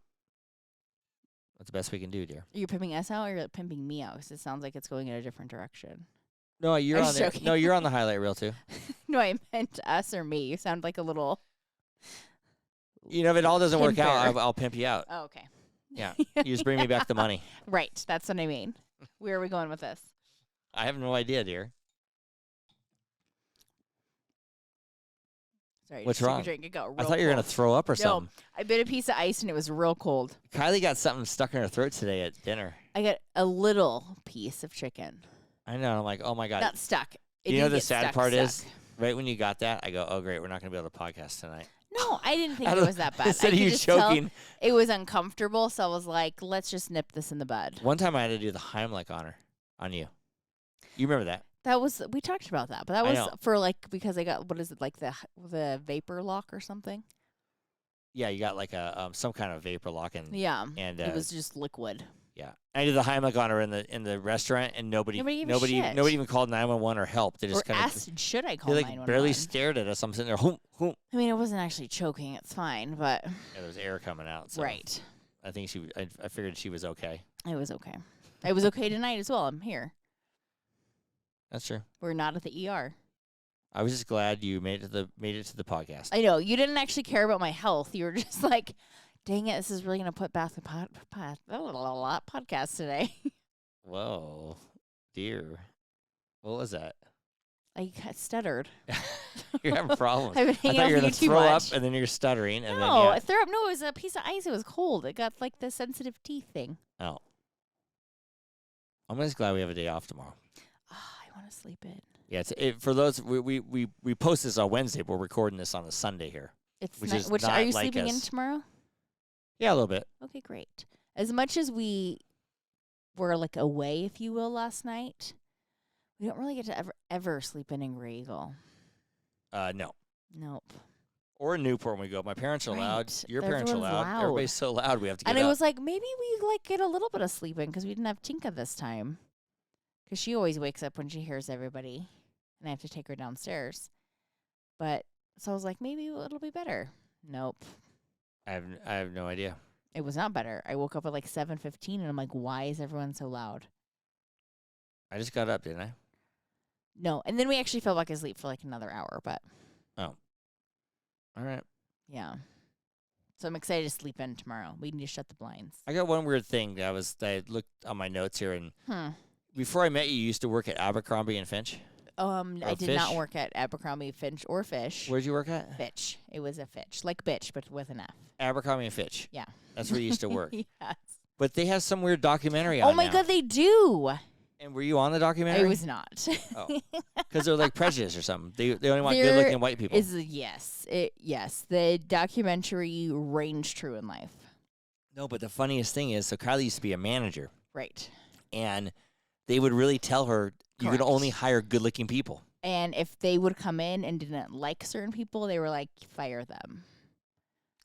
Speaker 1: That's the best we can do, dear.
Speaker 2: You're pimping us out or you're pimping me out? Because it sounds like it's going in a different direction.
Speaker 1: No, you're
Speaker 2: I'm
Speaker 1: on there.
Speaker 2: joking.
Speaker 1: No, you're on the highlight reel too.
Speaker 2: No, I meant us or me. You sound like a little.
Speaker 1: You know, if it all doesn't work out,
Speaker 2: Pimper.
Speaker 1: I'll pimp you out.
Speaker 2: Oh, okay.
Speaker 1: Yeah. You just bring me back the money.
Speaker 2: Right. That's what I mean. Where are we going with this?
Speaker 1: I have no idea, dear.
Speaker 2: Sorry.
Speaker 1: What's
Speaker 2: just took a
Speaker 1: wrong?
Speaker 2: Drink. It got real
Speaker 1: I thought you were gonna
Speaker 2: cold.
Speaker 1: throw up or
Speaker 2: No.
Speaker 1: something.
Speaker 2: I bit a piece of ice and it was real cold.
Speaker 1: Kylie got something stuck in her throat today at dinner.
Speaker 2: I got a little piece of chicken.
Speaker 1: I know. I'm like, oh my god.
Speaker 2: Not stuck.
Speaker 1: You know the sad part is, right when you got that, I go, oh, great, we're not going to be able to podcast tonight.
Speaker 2: No, I didn't think it was that bad.
Speaker 1: Instead
Speaker 2: I
Speaker 1: of you
Speaker 2: could just tell
Speaker 1: choking.
Speaker 2: it was uncomfortable, so I was like, let's just nip this in the bud.
Speaker 1: One time I had to do the Heimlich on you. You remember that?
Speaker 2: That was, we talked about that, but that
Speaker 1: I
Speaker 2: was
Speaker 1: know.
Speaker 2: for like, because I got, what is it, like the vapor lock or something?
Speaker 1: Yeah, you got like a some kind of vapor lock. And
Speaker 2: it was just liquid.
Speaker 1: Yeah. I did the Heimlich on her in the restaurant, and nobody even called 911 or help. They just kind of
Speaker 2: asked, should I call
Speaker 1: they
Speaker 2: 911?
Speaker 1: barely stared at us. I'm sitting there, hoom, hoom.
Speaker 2: I mean, it wasn't actually choking. It's fine, but
Speaker 1: Yeah, there was air coming out. So
Speaker 2: right.
Speaker 1: I think I figured she was okay.
Speaker 2: It was okay. I was okay tonight as well. I'm here.
Speaker 1: That's true.
Speaker 2: We're not at the ER.
Speaker 1: I was just glad you made it to the podcast.
Speaker 2: I know. You didn't actually care about my health. You were just like, dang it, this is really going to put back the podcast today.
Speaker 1: Whoa, dear. What was that?
Speaker 2: I stuttered.
Speaker 1: You're having problems.
Speaker 2: I've been
Speaker 1: I
Speaker 2: hanging
Speaker 1: thought
Speaker 2: out
Speaker 1: you were
Speaker 2: with
Speaker 1: going to
Speaker 2: you too
Speaker 1: throw
Speaker 2: much.
Speaker 1: up, and then you're stuttering. And then,
Speaker 2: No, I threw up. No, it was a piece of ice. It was cold. It got like the sensitive teeth thing.
Speaker 1: Oh. I'm just glad we have a day off tomorrow.
Speaker 2: I want to sleep in.
Speaker 1: Yeah, for those, we post this on Wednesday, but we're recording this on a Sunday here.
Speaker 2: Which are you sleeping in tomorrow?
Speaker 1: Yeah, a little bit.
Speaker 2: Okay, great. As much as we were like away, if you will, last night, we don't really get to ever sleep in Grey Eagle.
Speaker 1: No.
Speaker 2: Nope.
Speaker 1: Or in Newport when we go. My parents are loud. Your parents are
Speaker 2: Everyone's
Speaker 1: loud.
Speaker 2: loud.
Speaker 1: Everybody's so loud we have to get
Speaker 2: And
Speaker 1: up.
Speaker 2: I was like, maybe we like get a little bit of sleep in because we didn't have Tinka this time. Because she always wakes up when she hears everybody, and I have to take her downstairs. But so I was like, maybe it'll be better. Nope.
Speaker 1: I have no idea.
Speaker 2: It was not better. I woke up at like 7:15, and I'm like, why is everyone so loud?
Speaker 1: I just got up, didn't I?
Speaker 2: No. And then we actually fell back asleep for like another hour, but.
Speaker 1: Oh. All right.
Speaker 2: Yeah. So I'm excited to sleep in tomorrow. We need to shut the blinds.
Speaker 1: I got one weird thing that I looked on my notes here, and before I met you, you used to work at Abercrombie and Finch?
Speaker 2: I did not work at Abercrombie, Finch, or Fish.
Speaker 1: Where'd you work at?
Speaker 2: Fitch. It was a Fitch. Like bitch, but with an F.
Speaker 1: Abercrombie and Fitch.
Speaker 2: Yeah.
Speaker 1: That's where you used to work.
Speaker 2: Yes.
Speaker 1: But they have some weird documentary on
Speaker 2: Oh my
Speaker 1: now.
Speaker 2: God, they do.
Speaker 1: And were you on the documentary?
Speaker 2: I was not.
Speaker 1: Oh. Because they're like prejudice or something. They only want good-looking white people.
Speaker 2: Yes. The documentary rings true in life.
Speaker 1: No, but the funniest thing is, so Kiley used to be a manager.
Speaker 2: Right.
Speaker 1: And they would really tell her you could only hire good-looking people.
Speaker 2: And if they would come in and didn't like certain people, they were like, fire them.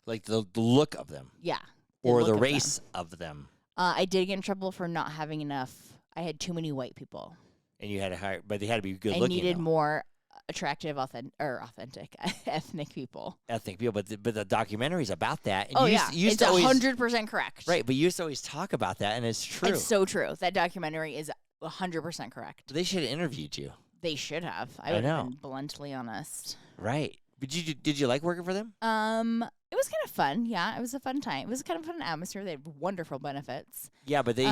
Speaker 1: Like the look of them.
Speaker 2: Yeah.
Speaker 1: Or the race of them.
Speaker 2: I did get in trouble for not having enough. I had too many white people.
Speaker 1: And you had to hire, but they had to be good-looking.
Speaker 2: I needed more attractive, authentic, ethnic people.
Speaker 1: Ethnic people, but the documentary's about that. And
Speaker 2: It's 100% correct.
Speaker 1: Right, but you used to always talk about that, and it's true.
Speaker 2: It's so true. That documentary is 100% correct.
Speaker 1: They should have interviewed you.
Speaker 2: They should have. I would have been bluntly honest.
Speaker 1: Right. But did you like working for them?
Speaker 2: It was kind of fun. Yeah, it was a fun time. It was kind of fun atmosphere. They had wonderful benefits.
Speaker 1: Yeah, but they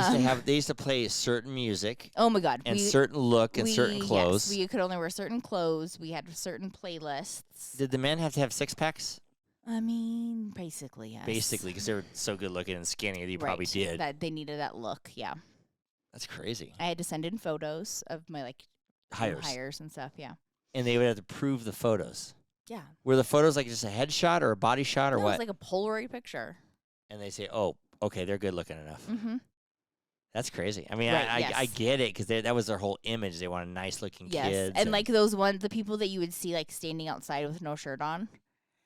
Speaker 1: used to play certain music.
Speaker 2: Oh my God.
Speaker 1: And certain look and certain clothes.
Speaker 2: Yes, we could only wear certain clothes. We had certain playlists.
Speaker 1: Did the men have to have six packs?
Speaker 2: I mean, basically, yes.
Speaker 1: Basically, because they were so good looking and skinny, they probably did.
Speaker 2: That they needed that look. Yeah.
Speaker 1: That's crazy.
Speaker 2: I had to send in photos of my hires and stuff. Yeah.
Speaker 1: And they would have to prove the photos.
Speaker 2: Yeah.
Speaker 1: Were the photos like just a headshot or a body shot or what?
Speaker 2: It was like a Polaroid picture.
Speaker 1: And they say, oh, okay, they're good looking enough.
Speaker 2: Mm-hmm.
Speaker 1: That's crazy. I mean,
Speaker 2: Right,
Speaker 1: I get it because that was their whole image. They wanted nice looking kids.
Speaker 2: And like those ones, the people that you would see like standing outside with no shirt on.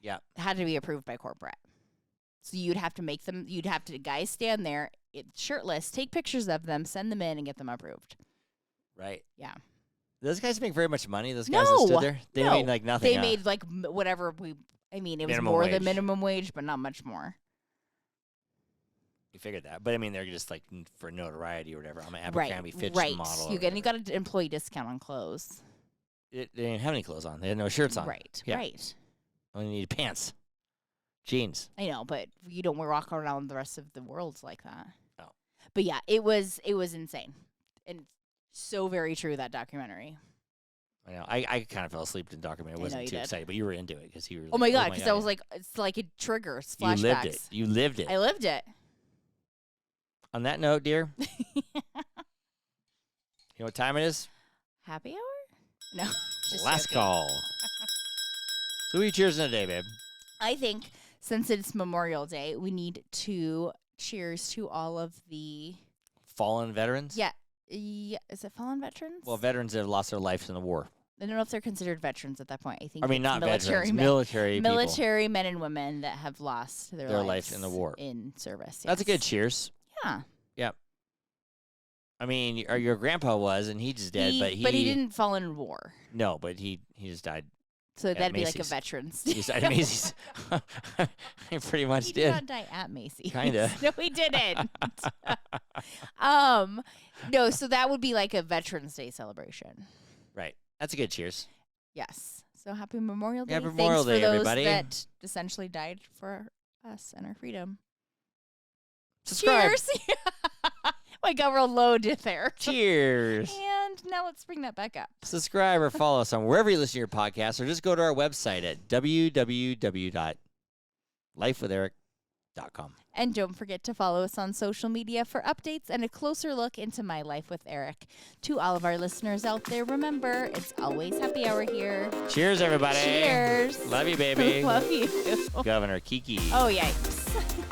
Speaker 1: Yeah.
Speaker 2: Had to be approved by corporate. So you'd have to guys stand there shirtless, take pictures of them, send them in and get them approved.
Speaker 1: Right.
Speaker 2: Yeah.
Speaker 1: Those guys make very much money, those guys that stood there? They made like nothing.
Speaker 2: They made like whatever it was more than minimum wage, but not much more.
Speaker 1: You figured that. But I mean, they're just like for notoriety or whatever. I'm an Abercrombie Fitch model.
Speaker 2: You got an employee discount on clothes.
Speaker 1: They didn't have any clothes on. They had no shirts on.
Speaker 2: Right,
Speaker 1: yeah.
Speaker 2: right.
Speaker 1: Only needed pants. Jeans.
Speaker 2: I know, but you don't walk around the rest of the world's like that.
Speaker 1: No.
Speaker 2: But yeah, it was insane. And so very true, that documentary.
Speaker 1: I know. I kind of fell asleep in the documentary. I wasn't too excited, but you were into it because you were.
Speaker 2: Oh my God, because I was like, it's like it triggers flashbacks.
Speaker 1: You lived it.
Speaker 2: I lived it.
Speaker 1: On that note, dear, you know what time it is?
Speaker 2: Happy hour? No. Just
Speaker 1: Last
Speaker 2: joking.
Speaker 1: call. So who are you cheersing today, babe?
Speaker 2: I think since it's Memorial Day, we need to cheers to all of the
Speaker 1: Fallen veterans?
Speaker 2: yeah. Is it fallen veterans?
Speaker 1: Well, veterans that have lost their lives in the war.
Speaker 2: I don't know if they're considered veterans at that point. I think
Speaker 1: I mean,
Speaker 2: it's
Speaker 1: not
Speaker 2: military
Speaker 1: veterans,
Speaker 2: men,
Speaker 1: military people.
Speaker 2: military men and women that have lost their
Speaker 1: Their
Speaker 2: lives
Speaker 1: life in the war.
Speaker 2: in service.
Speaker 1: That's a good
Speaker 2: yes.
Speaker 1: cheers.
Speaker 2: Yeah.
Speaker 1: Yep. I mean, your grandpa was, and he just dead, but
Speaker 2: he didn't fall in war.
Speaker 1: No, but he just died.
Speaker 2: So
Speaker 1: At
Speaker 2: that'd be like a
Speaker 1: Macy's.
Speaker 2: veterans.
Speaker 1: He died at Macy's. He pretty much
Speaker 2: He
Speaker 1: did.
Speaker 2: did not die at Macy's.
Speaker 1: Kinda.
Speaker 2: No, he didn't. No, so that would be like a Veterans Day celebration.
Speaker 1: Right. That's a good cheers.
Speaker 2: Yes. So happy Memorial Day.
Speaker 1: Happy Memorial
Speaker 2: Thanks
Speaker 1: Day,
Speaker 2: for those
Speaker 1: everybody.
Speaker 2: that essentially died for us and our freedom.
Speaker 1: Subscribe.
Speaker 2: Cheers. I got real low there.
Speaker 1: Cheers.
Speaker 2: And now let's bring that back up.
Speaker 1: Subscribe or follow us on wherever you listen to your podcast, or just go to our website at www.lifewitheric.com.
Speaker 2: And don't forget to follow us on social media for updates and a closer look into my life with Eric. To all of our listeners out there, remember, it's always happy hour here.
Speaker 1: Cheers, everybody.
Speaker 2: Cheers.
Speaker 1: Love you, baby.
Speaker 2: Love you.
Speaker 1: Governor Kiki.
Speaker 2: Oh, yikes.